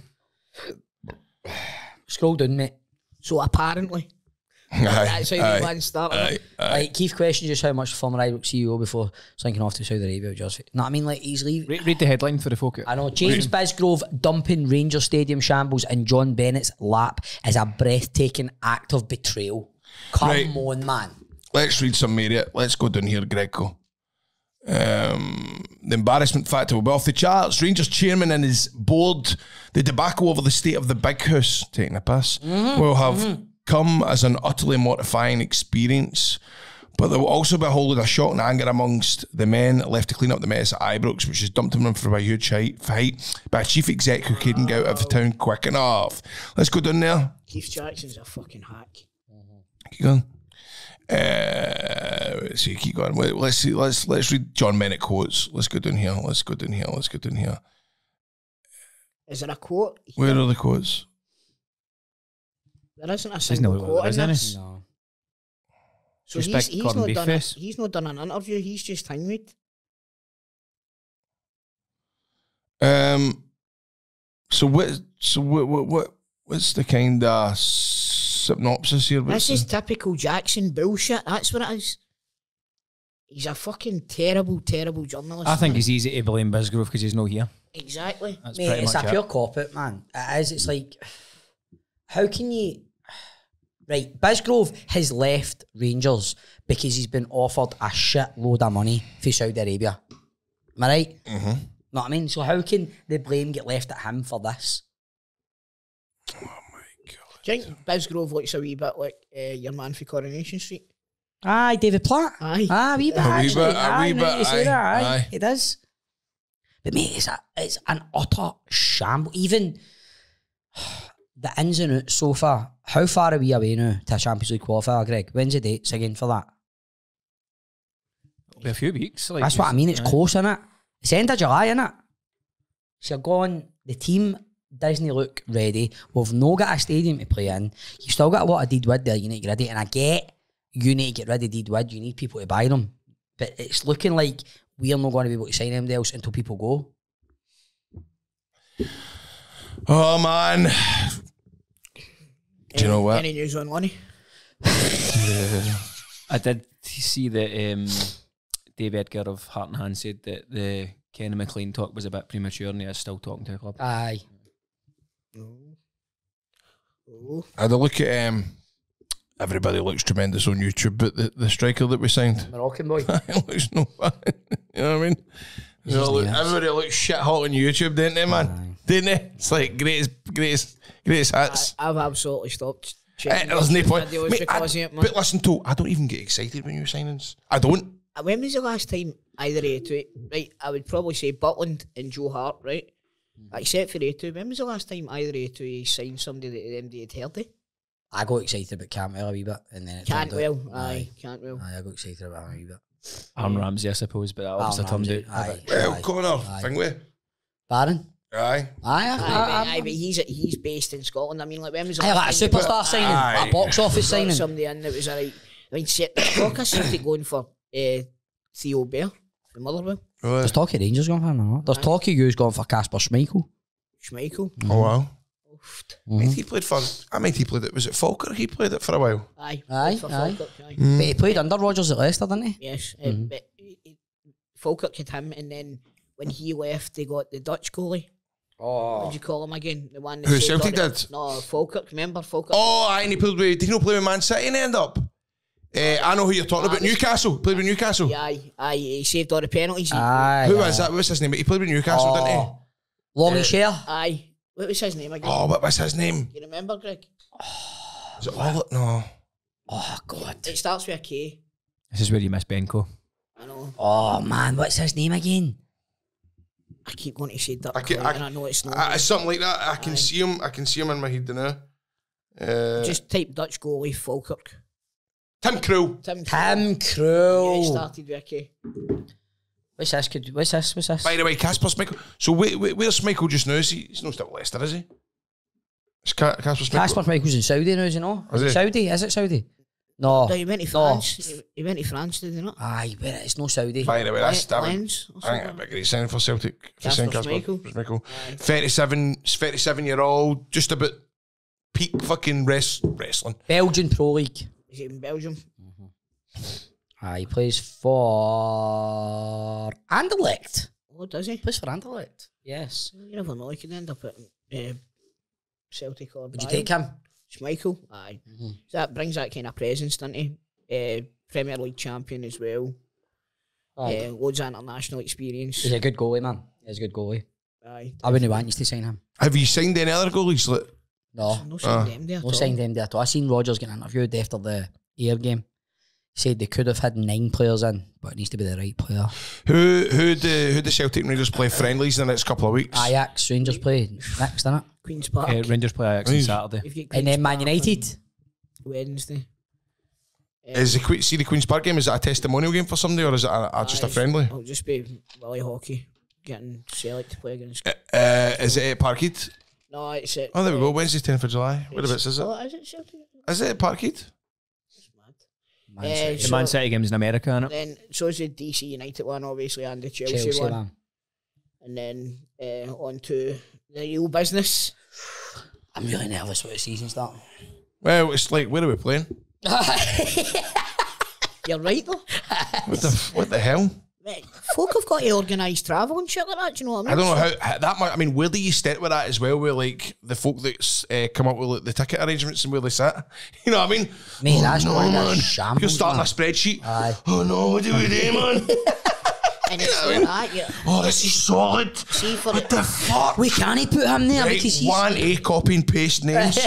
Speaker 4: Scroll down, mate.
Speaker 3: So apparently... That's how the man started.
Speaker 4: Like, Keith questions just how much former Ibrox CEO before sinking off to Saudi Arabia. Just, no, I mean, like, he's leaving.
Speaker 5: Read the headline for the folk.
Speaker 4: I know. James Bisgrove dumping Rangers Stadium shambles in John Bennett's lap is a breathtaking act of betrayal. Come on, man. Let's
Speaker 1: read some media. Let's go down here, Greco. The embarrassment factor will be off the charts. Rangers chairman and his board, the debacle over the state of the big house, taking a piss, will have come as an utterly mortifying experience, but there will also be a whole lot of shock and anger amongst the men left to clean up the mess at Ibrox, which has dumped him in for a huge fight by a chief exec who couldn't get out of the town quick enough. Let's go down there.
Speaker 3: Keith Jackson's a fucking hack.
Speaker 1: Keep going. Let's see, keep going. Let's see. Let's read John Bennett quotes. Let's go down here. Let's go down here. Let's go down here.
Speaker 3: Is there a quote?
Speaker 1: Where are the quotes?
Speaker 3: There isn't a single quote in this.
Speaker 5: No.
Speaker 3: So he's not done an interview. He's just hanged.
Speaker 1: So what's the kind of synopsis here?
Speaker 3: This is typical Jackson bullshit. That's what it is. He's a fucking terrible, terrible journalist.
Speaker 5: I think it's easy to blame Bisgrove because he's not here.
Speaker 3: Exactly.
Speaker 5: That's
Speaker 4: Mate,
Speaker 5: pretty
Speaker 4: it's a
Speaker 5: much
Speaker 4: pure cop-out, man. It is. It's like, how can you... Right, Bisgrove has left Rangers because he's been offered a shitload of money for Saudi Arabia. Am I right?
Speaker 1: Mm-hmm.
Speaker 4: Know what I mean? So how can the blame get left at him for this?
Speaker 1: Oh my God.
Speaker 3: Do you think Bisgrove looks a wee bit like your man for Coronation Street?
Speaker 4: Aye, David Platt.
Speaker 3: Aye.
Speaker 4: A wee bit,
Speaker 1: A wee
Speaker 4: actually.
Speaker 1: bit,
Speaker 4: Aye,
Speaker 1: a wee
Speaker 4: now
Speaker 1: bit,
Speaker 4: you say
Speaker 1: aye,
Speaker 4: that, aye.
Speaker 1: aye.
Speaker 4: It does. But mate, it's an utter shambles. Even the ins and outs so far. How far are we away now to a Champions League qualifier, Greg? When's the dates again for that?
Speaker 5: It'll be a few weeks. Like
Speaker 4: That's what I mean. It's close, innit? It's the end of July, innit? So you're going, the team doesn't look ready. We've no got a stadium to play in. You've still got a lot of Deedwood there you need to get ready. And I get you need to get rid of Deedwood. You need people to buy them. But it's looking like we're not going to be able to sign them else until people go.
Speaker 1: Oh, man. Do you know what?
Speaker 3: Any news on Lonnie?
Speaker 5: I did see that Dave Edgar of Heart and Hand said that the Kenny McLean talk was a bit premature and he is still talking to the club.
Speaker 4: Aye.
Speaker 1: I had a look at everybody looks tremendous on YouTube, but the striker that we signed,
Speaker 4: Moroccan boy.
Speaker 1: it looks no fun. You know what I mean? You know, everybody looks shit hot on YouTube, don't they, man?
Speaker 4: Aye.
Speaker 1: Didn't they? It's like greatest hits.
Speaker 3: I've absolutely stopped checking
Speaker 1: There's no point.
Speaker 3: videos
Speaker 1: Mate,
Speaker 3: because of it, man.
Speaker 1: but listen to, I don't even get excited when you signings. I don't.
Speaker 3: When was the last time either of you two, right, I would probably say Butland and Joe Hart, right? Except for you two, when was the last time either of you two signed somebody that the MD had heard of?
Speaker 4: I got excited about Cantwell a wee bit. And then it
Speaker 3: Cantwell,
Speaker 4: turned out-
Speaker 3: aye, Cantwell.
Speaker 4: Aye, I got excited about him a wee bit.
Speaker 5: Aaron Ramsey, I suppose, but that obviously turned
Speaker 4: Ramsey,
Speaker 5: out.
Speaker 4: aye.
Speaker 1: Well,
Speaker 4: Aye.
Speaker 1: Connor,
Speaker 4: Aye.
Speaker 1: thing we.
Speaker 4: Baron?
Speaker 1: Aye.
Speaker 3: Aye, but he's based in Scotland. I mean, like, when was the
Speaker 4: Aye, like a
Speaker 3: last time you
Speaker 4: superstar
Speaker 3: got-
Speaker 4: signing,
Speaker 1: Aye.
Speaker 4: a box office
Speaker 3: got
Speaker 4: signing.
Speaker 3: somebody in that was alright? I mean, talk of Celtic going for Theo Bear from Motherwell.
Speaker 4: There's talk of Rangers going for him, no? There's talk of you's going for Casper Schmeichel.
Speaker 3: Schmeichel.
Speaker 1: Oh, wow.
Speaker 3: Mm-hmm.
Speaker 1: He played for, he played it, was it Falkirk? He played it for a while.
Speaker 3: Aye.
Speaker 4: Aye,
Speaker 3: for
Speaker 4: aye.
Speaker 3: Falkirk, aye.
Speaker 4: But he played under Rodgers at Leicester, didn't he?
Speaker 3: Yes, but Falkirk had him, and then when he left, they got the Dutch goalie. What do you call him again? The one that
Speaker 1: Who,
Speaker 3: saved
Speaker 1: Celtic
Speaker 3: all the-
Speaker 1: did?
Speaker 3: No, Falkirk. Remember Falkirk?
Speaker 1: Oh, aye, and he played with, did he not play with Man City and end up? I know who you're talking about. Newcastle. Played with Newcastle.
Speaker 3: Yeah, aye. He saved all the penalties.
Speaker 4: Aye.
Speaker 1: Who was that? What's his name? He played with Newcastle, didn't he?
Speaker 4: Longy Share.
Speaker 3: Aye. What was his name again?
Speaker 1: Oh, what was his name?
Speaker 3: You remember, Greg?
Speaker 1: Was it all? No.
Speaker 4: Oh, God.
Speaker 3: It starts with a K.
Speaker 5: This is where you miss Benko.
Speaker 3: I know.
Speaker 4: Oh, man, what's his name again?
Speaker 3: I keep wanting to say Dirk,
Speaker 1: I-
Speaker 3: and I know it's not.
Speaker 1: It's something like that. I can see him. I can see him in my head now.
Speaker 3: Just type Dutch goalie Falkirk.
Speaker 1: Tim Krul.
Speaker 3: Tim
Speaker 4: Tim
Speaker 3: Yeah, it
Speaker 4: Krul.
Speaker 3: started with a K.
Speaker 4: What's this?
Speaker 1: By the way, Casper Schmeichel. So where's Schmeichel just now? He's not still at Leicester, is he? Is Casper Schmeichel?
Speaker 4: Casper Schmeichel's in Saudi now, is he not?
Speaker 1: Is he?
Speaker 4: Saudi? Is it Saudi? No.
Speaker 3: No, he went to France. He went to France, did he not?
Speaker 4: Aye, but it's no Saudi.
Speaker 1: By the way, that's
Speaker 3: Lens or
Speaker 1: I think
Speaker 3: something.
Speaker 1: that'd be a great signing for Celtic. For
Speaker 3: Casper
Speaker 1: signing
Speaker 3: Schmeichel.
Speaker 1: Schmeichel. 37-year-old, just about peak fucking wrestling.
Speaker 4: Belgian Pro League.
Speaker 3: Is he in Belgium?
Speaker 4: Aye, he plays for Anderlecht.
Speaker 3: Oh, does he?
Speaker 4: Plays for Anderlecht. Yes.
Speaker 3: You never know. He could end up at Celtic or
Speaker 4: Would you
Speaker 3: Bayern.
Speaker 4: take him?
Speaker 3: Schmeichel? Aye. So that brings that kind of presence, doesn't he? Premier League champion as well.
Speaker 4: Aye.
Speaker 3: Loads of international experience.
Speaker 4: He's a good goalie, man. He's a good goalie.
Speaker 3: Aye.
Speaker 4: I wouldn't want you to sign him.
Speaker 1: Have you signed any other goalies? Like,
Speaker 4: No.
Speaker 3: No sign them there.
Speaker 4: No signed him there at all. I seen Rodgers getting interviewed after the Ayr game. He said they could have had 9 players in, but it needs to be the right player.
Speaker 1: who the Celtic and Rangers play friendlies in the next couple of weeks?
Speaker 4: Ajax, Rangers play next, innit?
Speaker 3: Queen's Park.
Speaker 5: Rangers play Ajax on Saturday.
Speaker 3: You've got
Speaker 4: And then
Speaker 3: Queen's
Speaker 4: Man
Speaker 3: Park
Speaker 4: United.
Speaker 3: on Wednesday.
Speaker 1: Is the Queen's Park game, is it a testimonial game for somebody, or is it just a friendly?
Speaker 3: It'll just be Willie Hockey getting Celtic to play against.
Speaker 1: Is it at Parkhead?
Speaker 3: No, it's at.
Speaker 1: Oh, there we go. Wednesday, 10th of July. Whereabouts is it?
Speaker 3: Oh, is it Celtic?
Speaker 1: Is it at Parkhead?
Speaker 3: It's mad.
Speaker 4: Man City.
Speaker 5: The Man City game's in America, innit?
Speaker 3: Then so is the DC United one, obviously, and the Chelsea one.
Speaker 4: man.
Speaker 3: And then on to the real business.
Speaker 4: I'm really nervous with the season starting.
Speaker 1: Well, it's like, where are we playing?
Speaker 3: You're right though.
Speaker 1: What the hell?
Speaker 3: Mate, folk have got to organise travel and shit like that. Do you know what I mean?
Speaker 1: I don't know how that might. I mean, where do you start with that as well? Where like the folk that's come up with like, the ticket arrangements and where they sit. You know what I mean?
Speaker 4: Mate, that's
Speaker 1: no, man.
Speaker 4: Shambles,
Speaker 1: You're starting
Speaker 4: man.
Speaker 1: a spreadsheet.
Speaker 4: Aye.
Speaker 1: Oh no, what do we do, man?
Speaker 3: And it's like that, yeah.
Speaker 1: Oh, this is solid.
Speaker 3: See for
Speaker 1: What the fuck?
Speaker 4: We can't put him there
Speaker 1: Right,
Speaker 4: because he's...
Speaker 1: one A, copy and paste names.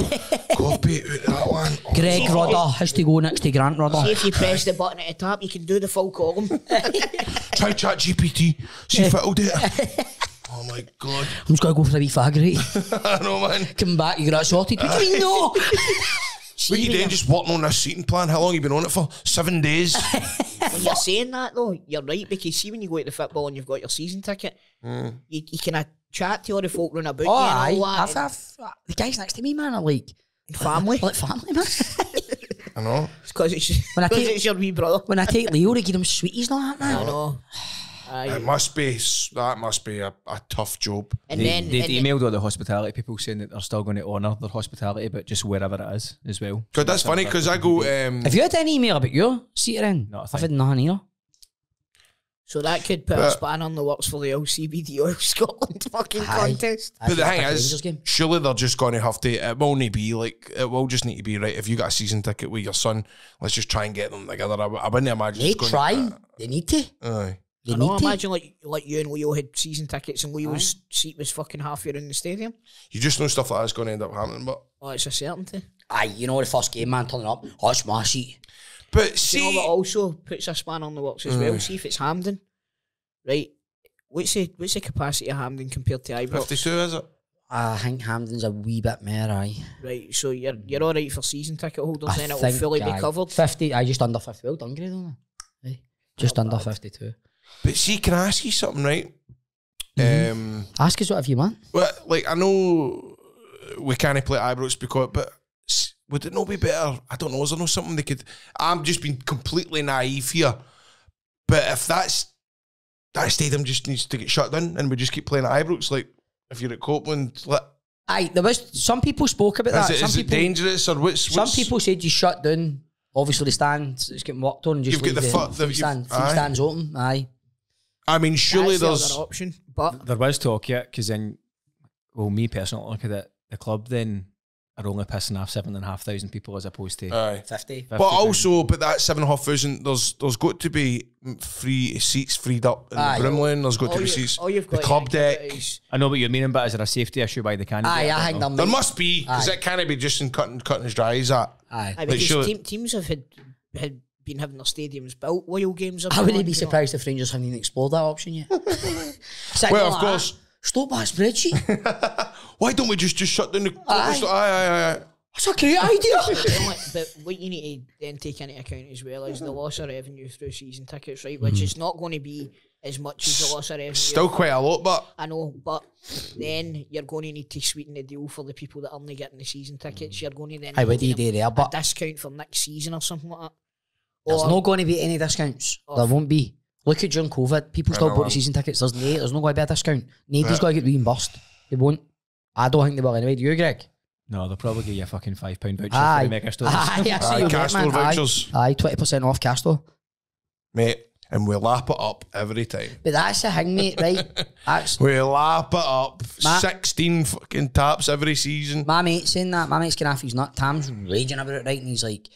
Speaker 1: Copy out that one. Oh,
Speaker 4: Greg Rudder has to go next to Grant Rudder.
Speaker 3: See if you press the button at the top, you can do the full column.
Speaker 1: try chat GPT. See if it'll do it. Oh my god.
Speaker 4: I'm just going to go for a wee fag, right?
Speaker 1: I know, man.
Speaker 4: Come back, you got it sorted. What do you mean, no?
Speaker 1: What you doing just working on this seating plan? How long you been on it for? 7 days?
Speaker 3: When you're saying that though, you're right, because see when you go to the football and you've got your season ticket, you can chat to all the folk running about you and all that.
Speaker 4: The guys next to me, man, are like...
Speaker 3: Family.
Speaker 4: Like family, man.
Speaker 1: I know.
Speaker 3: It's because it's, it's your wee brother.
Speaker 4: When I take Leo to give him sweeties and all that, man.
Speaker 3: I know.
Speaker 1: It must be, that must be a tough job.
Speaker 3: And
Speaker 5: They
Speaker 3: then
Speaker 5: emailed all the hospitality people saying that they're still going to honour their hospitality, but just wherever it is as well.
Speaker 1: God, that's funny because I go.
Speaker 4: Have you had any email about your seater in?
Speaker 5: Not a
Speaker 4: I've
Speaker 5: thing.
Speaker 4: had nothing either.
Speaker 3: so that could put a span on the works for the old CBD Oil Scotland fucking contest.
Speaker 1: But the thing
Speaker 4: Rangers
Speaker 1: is,
Speaker 4: game.
Speaker 1: surely they're just going to have to. It will need be like. It will just need to be right. If you got a season ticket with your son, let's just try and get them together. I wouldn't imagine.
Speaker 4: They
Speaker 1: it's going
Speaker 4: try. They need to.
Speaker 1: Aye.
Speaker 4: They
Speaker 3: I know,
Speaker 4: need to.
Speaker 3: imagine like you and Leo had season tickets and Leo's seat was fucking halfway around the stadium.
Speaker 1: You just know stuff like that's going to end up happening, but.
Speaker 3: Oh, it's a certainty.
Speaker 4: Aye, you know the first game, man, turning up. Oh, it's my seat.
Speaker 1: But
Speaker 3: You
Speaker 1: see,
Speaker 3: know what also puts a span on the works as well? See if it's Hampden, right? What's the capacity of Hampden compared to Ibrox?
Speaker 1: 52 is it?
Speaker 4: I think Hampden's a wee bit more, aye.
Speaker 3: Right, so you're all right for season ticket holders, then it will fully be covered.
Speaker 4: 50, just under 50. Well done, Greg, don't I? Aye. Just under 52.
Speaker 1: But see, can I ask you something, right?
Speaker 4: Ask us whatever you want.
Speaker 1: Well, like I know we can't play Ibrox because, but would it not be better? I don't know. Is there not something they could? I'm just being completely naive here, but if that stadium just needs to get shut down and we just keep playing at Ibrox, like if you're at Copeland, like,
Speaker 4: Aye, there was some people spoke about that.
Speaker 1: is it dangerous or what's?
Speaker 4: Some people said you shut down. Obviously, the stand is getting worked on. And just
Speaker 1: You've got
Speaker 4: leave
Speaker 1: the
Speaker 4: free
Speaker 1: aye.
Speaker 4: stands open. Aye.
Speaker 1: I mean, surely
Speaker 3: That's
Speaker 1: there's.
Speaker 3: the other option, but
Speaker 5: There was talk, yeah, because then, well, me personally, look at it, the club then are only pissing off 7,500 people as opposed to
Speaker 1: Aye.
Speaker 4: 50.
Speaker 1: But also, but that 7,500, there's got to be free seats freed up in
Speaker 4: Aye.
Speaker 1: the Brimlane. There's got to be seats.
Speaker 3: all you've
Speaker 1: The
Speaker 3: got
Speaker 1: club
Speaker 3: to think
Speaker 1: deck.
Speaker 3: about is-
Speaker 5: I know what you're meaning, but is there a safety issue why they can't? do it?
Speaker 4: Aye, I
Speaker 5: don't
Speaker 4: think
Speaker 5: know.
Speaker 4: there
Speaker 1: There
Speaker 4: might-
Speaker 1: must be, because
Speaker 4: Aye.
Speaker 1: it can't be just in cutting his dries at.
Speaker 4: Aye.
Speaker 3: Aye, because
Speaker 1: surely-
Speaker 3: teams have had been having their stadiums built while games are
Speaker 4: I wouldn't
Speaker 3: going,
Speaker 4: be
Speaker 3: you know.
Speaker 4: surprised if Rangers haven't even explored that option yet.
Speaker 1: Well, of course.
Speaker 4: Stop that spreadsheet.
Speaker 1: Why don't we just shut down the...
Speaker 4: Aye.
Speaker 1: Aye.
Speaker 4: That's a great idea.
Speaker 3: But what you need to then take into account as well is the loss of revenue through season tickets, right? Which is not going to be as much as the loss of revenue.
Speaker 1: Still quite a lot, but...
Speaker 3: I know, but then you're going to need to sweeten the deal for the people that aren't getting the season tickets. You're going to then
Speaker 4: Aye, what do you
Speaker 3: give them
Speaker 4: do there?
Speaker 3: a
Speaker 4: But
Speaker 3: discount for next season or something like that.
Speaker 4: there's
Speaker 3: Or-
Speaker 4: not going to be any discounts. There won't be. Look at during COVID, people still
Speaker 1: know,
Speaker 4: bought
Speaker 1: man.
Speaker 4: the season tickets. There's not going to be a discount. Nobody's going to get reimbursed. They won't. I don't think they will anyway. Do you, Greg?
Speaker 5: No, they'll probably give you a fucking £5 voucher
Speaker 4: Aye.
Speaker 5: for the mega stores.
Speaker 4: Aye, I see you,
Speaker 1: Castor
Speaker 4: man.
Speaker 1: vouchers.
Speaker 4: Aye, 20% off Castor.
Speaker 1: Mate, and we lap it up every time.
Speaker 4: But that's the thing, mate, right? That's
Speaker 1: We lap it up.
Speaker 4: Ma-
Speaker 1: 16 fucking taps every season.
Speaker 4: my mate saying that. My mate's getting off his nut. Tam's raging about it, right? And he's like,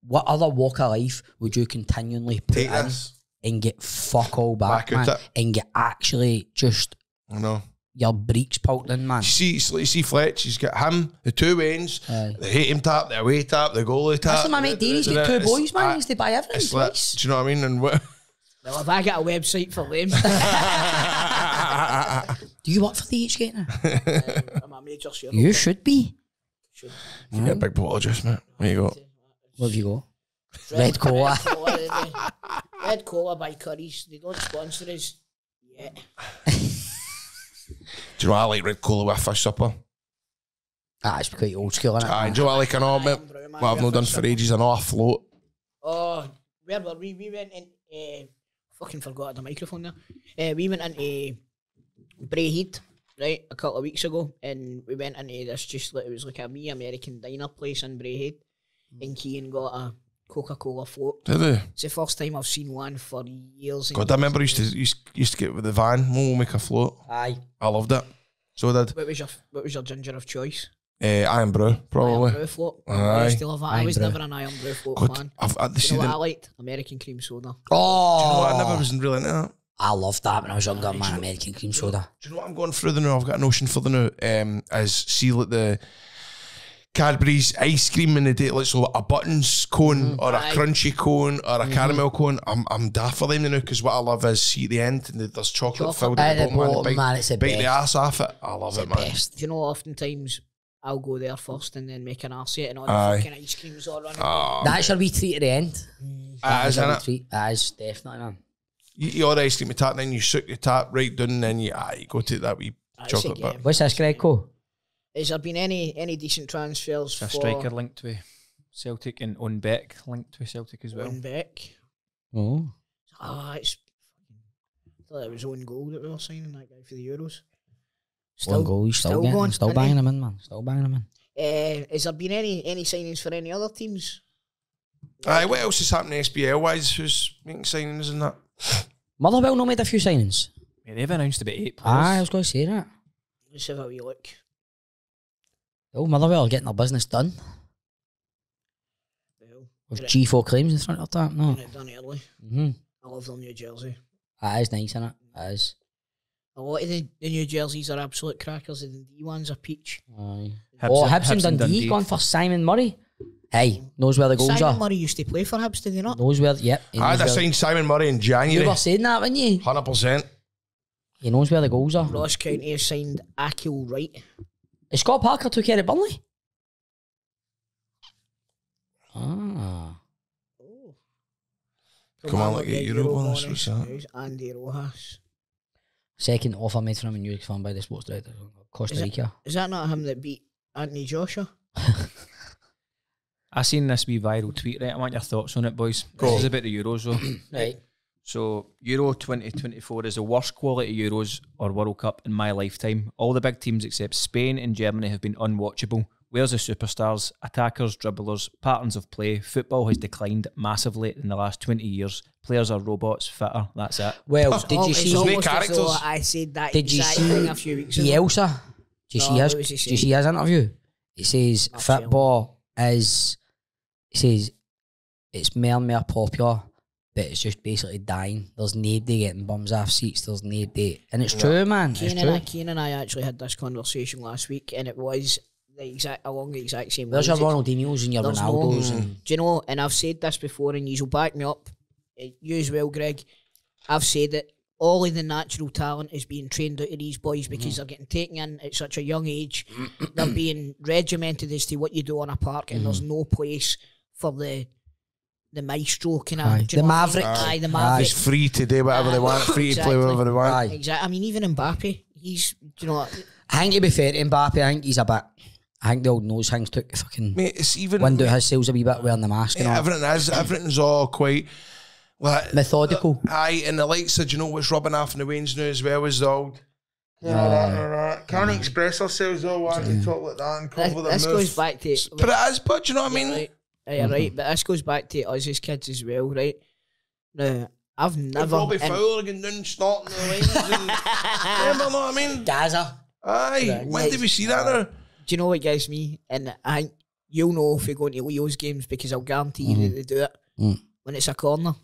Speaker 4: what other walk of life would you continually put
Speaker 1: Take
Speaker 4: in
Speaker 1: this.
Speaker 4: and get fuck all back,
Speaker 1: Back out
Speaker 4: man?
Speaker 1: it.
Speaker 4: And get actually just
Speaker 1: I know.
Speaker 4: your breeks poked in, man.
Speaker 1: You see Fletch, he's got him, the two Waynes,
Speaker 4: Aye.
Speaker 1: the hate him tap, the away tap, the goalie tap.
Speaker 4: That's what my mate Dean, he's got two boys, man. He needs to buy everything
Speaker 1: It's like,
Speaker 4: twice.
Speaker 1: do you know what I mean? And what?
Speaker 3: Well, if I get a website for them,
Speaker 4: Do you work for the HK now?
Speaker 3: I'm a major share.
Speaker 4: You should be.
Speaker 1: You get a big bottle of juice, mate. There you go.
Speaker 4: Where have you got? Red Cola.
Speaker 3: Red Cola by Curry's. They don't sponsor us yet.
Speaker 1: Do you know what I like red cola with fish supper?
Speaker 4: Ah, it's quite old school, isn't it?
Speaker 1: Aye, do you know what I like an omelette? What I've not done for ages, I know I float.
Speaker 3: Oh, where were we? We went in. Fucking forgot the microphone there. We went into Braehead, right, a couple of weeks ago, and we went into this it was like a wee American diner place in Braehead, and Keane got Coca-Cola float.
Speaker 1: Did they?
Speaker 3: It's the first time I've seen one for years.
Speaker 1: God, I remember used to get with the van. We'll make a float.
Speaker 4: Aye.
Speaker 1: I loved it. So I did.
Speaker 3: What was your ginger of choice?
Speaker 1: Iron Brew, probably.
Speaker 3: Iron Brew float.
Speaker 1: Aye.
Speaker 3: I used to love that. I was
Speaker 4: Brew.
Speaker 3: never an Iron Brew float
Speaker 1: God,
Speaker 3: fan.
Speaker 1: I've
Speaker 3: You
Speaker 1: seen
Speaker 3: know
Speaker 1: it.
Speaker 3: what I liked? American cream soda.
Speaker 4: Oh,
Speaker 1: Do you know what? I never was really into that.
Speaker 4: I loved that when I was younger, man. American cream soda.
Speaker 1: Do you know what I'm going through the now? I've got a notion for the now. Is see like the Cadbury's ice cream in the day, like so a buttons cone or a
Speaker 3: Aye.
Speaker 1: crunchy cone or a caramel cone. I'm daft for them now because what I love is see at the end and there's chocolate filled
Speaker 4: At
Speaker 1: at
Speaker 4: the bottom, man, it's the
Speaker 1: bite the
Speaker 4: best.
Speaker 1: ass off it. I love it, man.
Speaker 4: Best.
Speaker 3: Do you know oftentimes I'll go there first and then make an arse and all
Speaker 1: Aye.
Speaker 3: the fucking ice creams all running.
Speaker 4: That's your wee treat at the end.
Speaker 1: That is,
Speaker 4: your wee
Speaker 1: innit?
Speaker 4: treat. That is definitely, man.
Speaker 1: You eat all the ice cream with tap, and then you suck your tap right down, and then you go to that wee
Speaker 3: That's
Speaker 1: chocolate
Speaker 3: a
Speaker 1: bit.
Speaker 3: game.
Speaker 4: What's this, Greco?
Speaker 3: Has there been any decent transfers
Speaker 5: A
Speaker 3: for
Speaker 5: striker linked to Celtic and on Beck linked to Celtic as well.
Speaker 3: Beck?
Speaker 4: Oh.
Speaker 3: It's. I thought it was own goal that we were signing that guy for the Euros.
Speaker 4: One goal, he's still getting,
Speaker 3: going,
Speaker 4: still
Speaker 3: isn't he?
Speaker 4: banging him in, man. Still banging him in.
Speaker 3: Has there been any signings for any other teams?
Speaker 1: Aye, what else is happening SBL wise? Who's making signings and that?
Speaker 4: Motherwell not made a few signings.
Speaker 5: Yeah, they've announced about 8 players.
Speaker 4: Aye, I was going to say that.
Speaker 3: Let's have a wee look.
Speaker 4: Oh, Motherwell are getting their business done.
Speaker 3: Well,
Speaker 4: With
Speaker 3: get
Speaker 4: G4 claims in front of that. No.
Speaker 3: it done early.
Speaker 4: Mm-hmm.
Speaker 3: I love their new jersey.
Speaker 4: That is nice, innit? That is.
Speaker 3: A lot of the new jerseys are absolute crackers, and the D ones are peach.
Speaker 4: Aye.
Speaker 5: Hibs
Speaker 4: Hibs and
Speaker 5: and
Speaker 4: Dundee
Speaker 5: Dundee.
Speaker 4: gone for Simon Murray. Hey, knows where the goals
Speaker 3: Simon
Speaker 4: are.
Speaker 3: Murray used to play for Hibs, did he not?
Speaker 4: Knows where, yep. He knows
Speaker 1: I'd have
Speaker 4: where,
Speaker 1: signed Simon Murray in
Speaker 4: you
Speaker 1: January.
Speaker 4: were saying that, weren't you?
Speaker 1: 100%.
Speaker 4: He knows where the goals are.
Speaker 3: Ross County has signed Akil Wright.
Speaker 4: Scott Parker took care of Burnley. Ah.
Speaker 1: Come on, like, get Euro bonus,
Speaker 3: bonus.
Speaker 1: what's that?
Speaker 3: Who's Andy Rojas?
Speaker 4: Second offer made from a New York fan by the sports director of Costa Rica.
Speaker 3: Is that not him that beat Anthony Joshua?
Speaker 5: I seen this wee viral tweet, right? I want your thoughts on it, boys.
Speaker 1: Go.
Speaker 5: This is about the Euros, though.
Speaker 4: Right.
Speaker 5: So, Euro 2024 is the worst quality Euros or World Cup in my lifetime. All the big teams except Spain and Germany have been unwatchable. Where's the superstars, attackers, dribblers, patterns of play? Football has declined massively in the last 20 years. Players are robots, fitter, that's it.
Speaker 4: Well, did you
Speaker 3: It's
Speaker 4: see
Speaker 3: almost as
Speaker 1: characters?
Speaker 3: though I said that
Speaker 4: Did you
Speaker 3: exact
Speaker 4: see
Speaker 3: thing a few weeks ago.
Speaker 4: Bielsa? Do you
Speaker 3: No,
Speaker 4: see his?
Speaker 3: what was he
Speaker 4: Do you see his interview? It says
Speaker 3: Not
Speaker 4: football is. It says it's more and more popular, but it's just basically dying. There's nobody getting bums off seats. There's nobody, and it's true, man. It's true.
Speaker 3: Kane and I actually had this conversation last week, and it was along the exact same
Speaker 4: There's your
Speaker 3: lines.
Speaker 4: Ronaldinho's and your
Speaker 3: There's
Speaker 4: Ronaldo's,
Speaker 3: no-
Speaker 4: and
Speaker 3: Do you know, and I've said this before, and you'll back me up, you as well, Greg. I've said it, all of the natural talent is being trained out of these boys because they're getting taken in at such a young age. They're being regimented as to what you do on a park, and there's no place for the maestro kind
Speaker 4: Aye.
Speaker 3: of...
Speaker 4: The maverick.
Speaker 3: Aye, the
Speaker 4: Aye.
Speaker 3: maverick.
Speaker 1: It's free to do whatever they want, free to play
Speaker 3: Exactly.
Speaker 1: whatever they want.
Speaker 4: Aye.
Speaker 3: Exactly. I mean, even Mbappe, he's, do you know,
Speaker 4: I think to be fair to Mbappe, I think he's a bit. I think the old nose things took the fucking
Speaker 1: Mate, it's even...
Speaker 4: wind out his sails a wee bit wearing the mask and all.
Speaker 1: Everything's all quite... Like,
Speaker 4: Methodical.
Speaker 1: Aye, and the likes of, do you know what's rubbing off in the Waynes now as well as the old... Can't express ourselves all want to talk like that and cover the
Speaker 3: this
Speaker 1: mouth.
Speaker 3: goes back to...
Speaker 1: But it is, but do you know what I mean?
Speaker 3: Right. You're right, but this goes back to us as kids as well, right? Now, I've never...
Speaker 1: Robbie
Speaker 3: and-
Speaker 1: Fowler getting down snorting the lines and... Remember, know what I mean?
Speaker 4: Gaza.
Speaker 1: Aye, when did we see that now?
Speaker 3: Do you know what gets me? And I think you'll know if you're going to Leo's games because I'll guarantee you that they do it. When it's a corner.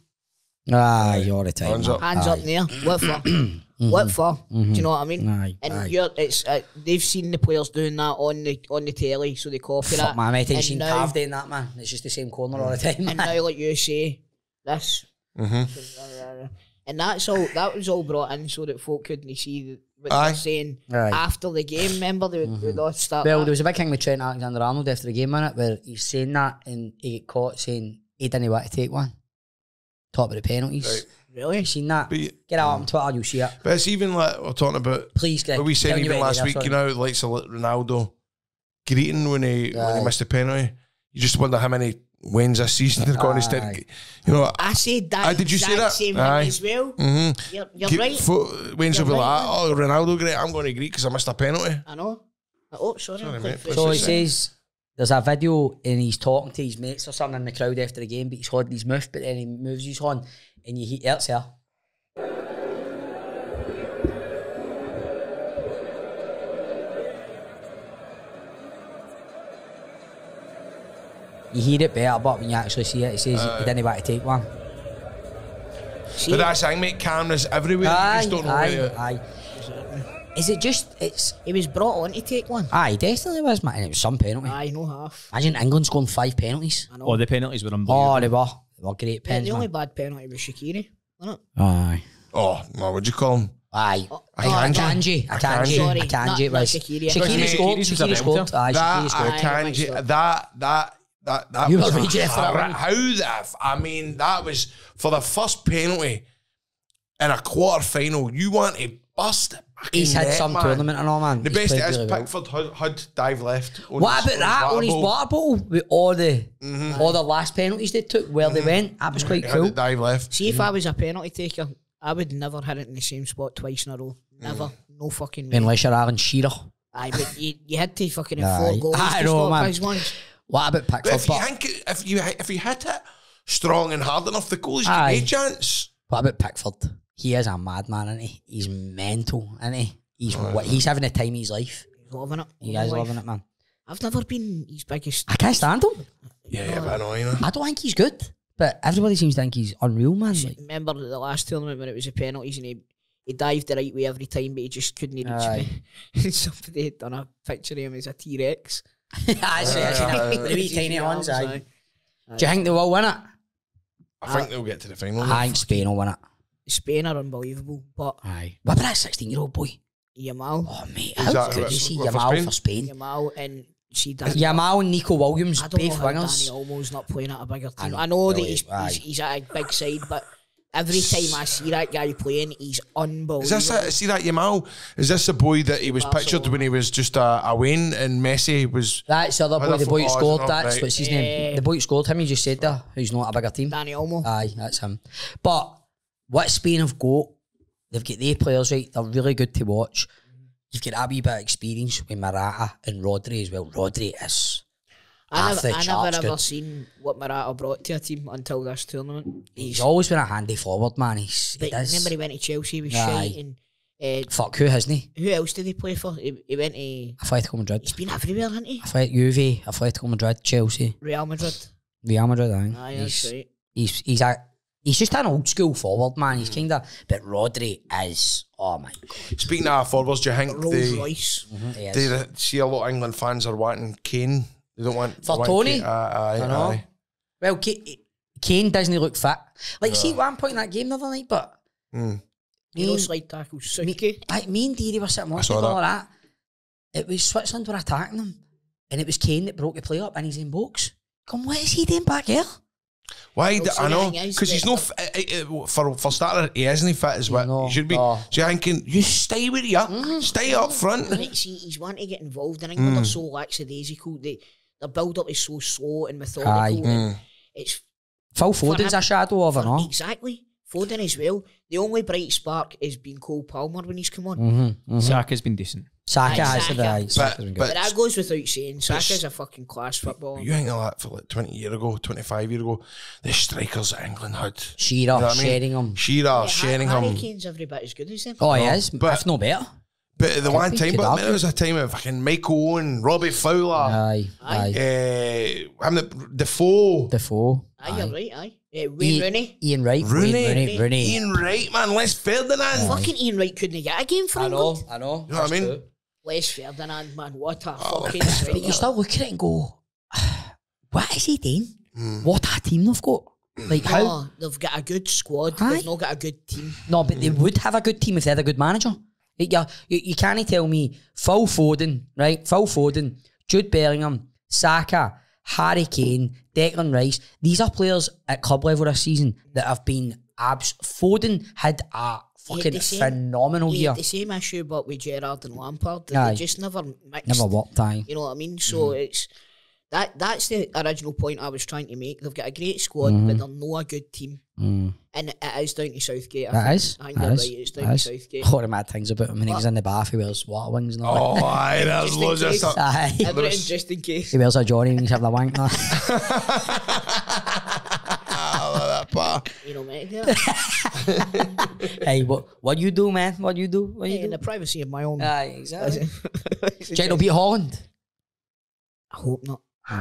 Speaker 4: Aye, all the time.
Speaker 1: Hands
Speaker 4: man.
Speaker 1: up.
Speaker 3: Hands up in the air. What for? What for? Do you know what I mean?
Speaker 4: Aye,
Speaker 3: And
Speaker 4: aye.
Speaker 3: they've seen the players doing that on the telly, so they copy
Speaker 4: Fuck,
Speaker 3: that.
Speaker 4: man, I think
Speaker 3: And
Speaker 4: seen
Speaker 3: now-
Speaker 4: Carved in that, man. It's just the same corner all the time,
Speaker 3: And
Speaker 4: man.
Speaker 3: now, like you say, this. And that was all brought in so that folk couldn't see what
Speaker 1: Aye.
Speaker 3: they're saying
Speaker 4: Aye.
Speaker 3: after the game. Remember, they would all start.
Speaker 4: Well,
Speaker 3: that.
Speaker 4: there was a big thing with Trent Alexander-Arnold after the game, innit, where he's saying that and he got caught saying he didn't want to take one. Talk about the penalties.
Speaker 1: Right.
Speaker 3: Really?
Speaker 4: You seen that?
Speaker 1: But,
Speaker 4: Get out on Twitter, you'll see it.
Speaker 1: but it's even like we're talking about...
Speaker 4: Please, Greg.
Speaker 1: What we said
Speaker 4: Telling you
Speaker 1: even
Speaker 4: right
Speaker 1: last
Speaker 4: there,
Speaker 1: week,
Speaker 4: sorry.
Speaker 1: you know, like Ronaldo greeting when he
Speaker 4: Aye.
Speaker 1: missed the penalty. You just wonder how many wins this season they're going to
Speaker 4: Aye.
Speaker 1: start. You know,
Speaker 3: I said that.
Speaker 1: Did you say
Speaker 3: exact
Speaker 1: that?
Speaker 3: Same
Speaker 1: Aye.
Speaker 3: thing as well. You're right.
Speaker 1: Wayne's
Speaker 3: You're
Speaker 1: will be like,
Speaker 3: right,
Speaker 1: oh, Ronaldo great, I'm going to greet because I missed a penalty.
Speaker 3: I know. Oh, sorry.
Speaker 1: Sorry,
Speaker 3: I'm
Speaker 1: mate.
Speaker 3: quite
Speaker 4: So
Speaker 1: What's
Speaker 4: it
Speaker 1: it
Speaker 4: says There's a video and he's talking to his mates or something in the crowd after the game, but he's holding his mouth, but then he moves his hand and you hear it's here. You hear it better, but when you actually see it, it says he didn't want to take one.
Speaker 1: But that's thing, mate, cameras everywhere. You just don't know where
Speaker 4: Is it just, it's...
Speaker 3: He was brought on to take one.
Speaker 4: Aye, definitely was, man. And it was some penalty.
Speaker 3: Aye, no half.
Speaker 4: Imagine England scoring 5 penalties.
Speaker 3: I know.
Speaker 5: Oh, the penalties were unbelievable.
Speaker 4: Oh, they were great pens,
Speaker 3: The only
Speaker 4: man.
Speaker 3: bad penalty was Shaqiri, wasn't it?
Speaker 4: Aye.
Speaker 1: Oh, no, what'd you call him?
Speaker 4: Aye.
Speaker 1: Akanji.
Speaker 3: Sorry,
Speaker 4: it was.
Speaker 3: Shaqiri.
Speaker 4: Shaqiri scored. Aye, Shaqiri scored.
Speaker 1: Akanji, that
Speaker 4: You
Speaker 1: was
Speaker 4: were raging for that one.
Speaker 1: how the I mean, that was for the first penalty in a quarter final. You want to bust it.
Speaker 4: He's had some tournament and all, man.
Speaker 1: The
Speaker 4: He's
Speaker 1: best
Speaker 4: played
Speaker 1: is
Speaker 4: really well.
Speaker 1: Pickford had dive left.
Speaker 4: What about that on his water bottle with all the last penalties they took where they went? That was quite
Speaker 1: Had
Speaker 4: cool.
Speaker 1: the dive left.
Speaker 3: See, if I was a penalty taker, I would never hit it in the same spot twice in a row. Never. No fucking way.
Speaker 4: Unless you're Alan Shearer.
Speaker 3: Aye, but you had to fucking have
Speaker 4: Aye.
Speaker 3: 4 goals
Speaker 4: I
Speaker 3: to
Speaker 4: know,
Speaker 3: stop
Speaker 4: man.
Speaker 3: his ones.
Speaker 4: What about
Speaker 1: But
Speaker 4: Pickford?
Speaker 1: if you hit it strong and hard enough, the goalie's got
Speaker 4: Aye.
Speaker 1: no chance.
Speaker 4: What about Pickford? He is a madman, isn't he? He's mental, isn't he? He's having the time of his life.
Speaker 3: He's loving it.
Speaker 4: He is loving it, man.
Speaker 3: I've never been his biggest.
Speaker 4: I can't stand him.
Speaker 1: Yeah, but I know, you know.
Speaker 4: I don't think he's good, but everybody seems to think he's unreal, man. Like,
Speaker 3: Remember the last tournament when it was the penalties and he dived the right way every time, but he just couldn't reach
Speaker 4: Aye.
Speaker 3: me. Somebody had done a picture of him as a T-Rex.
Speaker 4: I see, the wee tiny ones.
Speaker 3: Aye.
Speaker 4: Aye. Do you think they will win it?
Speaker 1: I think they'll get to the final.
Speaker 4: I think Spain will win it.
Speaker 3: Spain are unbelievable, but
Speaker 4: Aye. What about that 16-year-old boy?
Speaker 3: Yamal,
Speaker 4: Oh, mate,
Speaker 1: Who's
Speaker 4: how
Speaker 1: that?
Speaker 4: good is he?
Speaker 1: What, for
Speaker 4: Yamal
Speaker 1: Spain?
Speaker 4: for Spain.
Speaker 3: Yamal, and see Danny.
Speaker 4: Yamal and Nico Williams,
Speaker 3: I don't know
Speaker 4: both
Speaker 3: how
Speaker 4: wingers.
Speaker 3: Danny Olmo's not playing at a bigger team.
Speaker 4: know,
Speaker 3: I know that
Speaker 4: brilliant,
Speaker 3: he's at a big side, but every time I see that guy playing, he's unbelievable.
Speaker 1: Is this see that Yamal? Is this the boy that he was pictured when he was just a Wayne and Messi was?
Speaker 4: That's the other boy, the boy who scored. That's
Speaker 1: right.
Speaker 4: what's his name. The boy who scored him, you just said there, who's not a bigger team.
Speaker 3: Danny Olmo.
Speaker 4: Aye, that's him. But what Spain have got, they've got their players right. They're really good to watch. You've got a wee bit of experience with Morata and Rodri as well. Rodri is
Speaker 3: I
Speaker 4: off the
Speaker 3: never
Speaker 4: charts
Speaker 3: ever
Speaker 4: good.
Speaker 3: seen what Morata brought to a team until this tournament.
Speaker 4: He's always been a handy forward, man.
Speaker 3: But remember he went to Chelsea, he was
Speaker 4: Aye.
Speaker 3: shite, and
Speaker 4: Fuck, who hasn't he?
Speaker 3: who else did he play for? He went to.
Speaker 4: Atletico Madrid.
Speaker 3: He's been everywhere, hasn't he?
Speaker 4: Juve, Atletico Madrid, Chelsea,
Speaker 3: Real Madrid.
Speaker 4: Real Madrid, aye.
Speaker 3: Aye, that's right.
Speaker 4: He's just an old school forward, man. He's kind of, but Rodri is, oh my god.
Speaker 1: Speaking of forwards, do you think
Speaker 3: Rolls Royce.
Speaker 4: He is.
Speaker 1: see a lot of England fans are wanting Kane? They don't want
Speaker 4: For
Speaker 1: they want
Speaker 4: Tony?
Speaker 1: Kane. Aye,
Speaker 4: I know.
Speaker 1: aye.
Speaker 4: Well, Kane doesn't look fit. Like, see at one point in that game the other night, but
Speaker 3: You know, slide tackles, Suki.
Speaker 4: me and Deary were sitting watching
Speaker 1: saw
Speaker 4: all of that. It was Switzerland were attacking them, and it was Kane that broke the play up, and he's in box. Come, what is he doing back here?
Speaker 1: Why?
Speaker 3: Well,
Speaker 1: I know
Speaker 3: see, the thing is
Speaker 1: because he's
Speaker 3: that-
Speaker 1: not for starter. He isn't fit as well.
Speaker 4: No,
Speaker 1: He should be.
Speaker 4: no.
Speaker 1: So you're thinking, you stay where you are, stay up front.
Speaker 3: Right, see, he's wanting to get involved, and England are so lackadaisical. Their build-up is so slow and methodical.
Speaker 4: Aye.
Speaker 3: And it's
Speaker 4: Phil Foden's a shadow of her, no?
Speaker 3: exactly Foden as well. The only bright spark has been Cole Palmer when he's come on.
Speaker 5: Saka's been decent.
Speaker 4: Saka
Speaker 3: Aye,
Speaker 4: has
Speaker 3: Saka.
Speaker 4: the eye. Saka's been good.
Speaker 3: But that goes without saying. Saka's a fucking class footballer.
Speaker 1: You think of that for like 20 years ago, 25 years ago, the strikers that England had.
Speaker 4: Shearer,
Speaker 1: You know what I mean?
Speaker 4: Sheringham.
Speaker 1: Shearer,
Speaker 3: Harry
Speaker 1: Sheringham.
Speaker 3: Kane's every bit as good as him.
Speaker 4: Oh, he is,
Speaker 1: but-
Speaker 4: if no better.
Speaker 1: But at the one time,
Speaker 4: could
Speaker 1: but
Speaker 4: argue.
Speaker 1: there was a time of fucking Michael Owen, Robbie Fowler,
Speaker 4: Aye, aye.
Speaker 1: Defoe.
Speaker 4: Defoe.
Speaker 3: Aye, you're right, aye. Wayne Rooney.
Speaker 4: Ian Wright.
Speaker 1: Rooney.
Speaker 4: Rooney.
Speaker 1: Ian Wright, man, Les Ferdinand.
Speaker 3: Fucking Ian Wright couldn't get a game for England.
Speaker 4: I know.
Speaker 1: You know what I mean?
Speaker 3: Les Ferdinand, man, what a
Speaker 1: Oh,
Speaker 3: fucking
Speaker 4: But you
Speaker 3: striker.
Speaker 4: still look at it and go, what is he doing? What a team they've got. Like how?
Speaker 3: Oh, they've got a good squad.
Speaker 4: Aye.
Speaker 3: They've not got a good team.
Speaker 4: No, but they would have a good team if they had a good manager. Like, you can't tell me Phil Foden, right? Phil Foden, Jude Bellingham, Saka, Harry Kane, Declan Rice. These are players at club level this season that have been Foden had a fucking phenomenal
Speaker 3: He
Speaker 4: year.
Speaker 3: had the same issue, but with Gerrard and Lampard. They
Speaker 4: Aye.
Speaker 3: just never mixed.
Speaker 4: Never worked, aye.
Speaker 3: You know what I mean? So it's That's the original point I was trying to make. They've got a great squad, but they're not a good team. And it is down to Southgate. I think you're right, it's down to Southgate.
Speaker 4: A lot of mad things about him when he's in the bath. He wears water wings and all that.
Speaker 1: Oh, aye, there's loads of stuff.
Speaker 3: Everything just in case.
Speaker 4: He wears a Johnny when he's having a wank.
Speaker 1: I love that part.
Speaker 3: You know, mate.
Speaker 4: Hey, what you do, man? What you do? What you do?
Speaker 3: In the privacy of my own.
Speaker 4: Aye, exactly. China beat Holland.
Speaker 3: I hope not.
Speaker 1: Do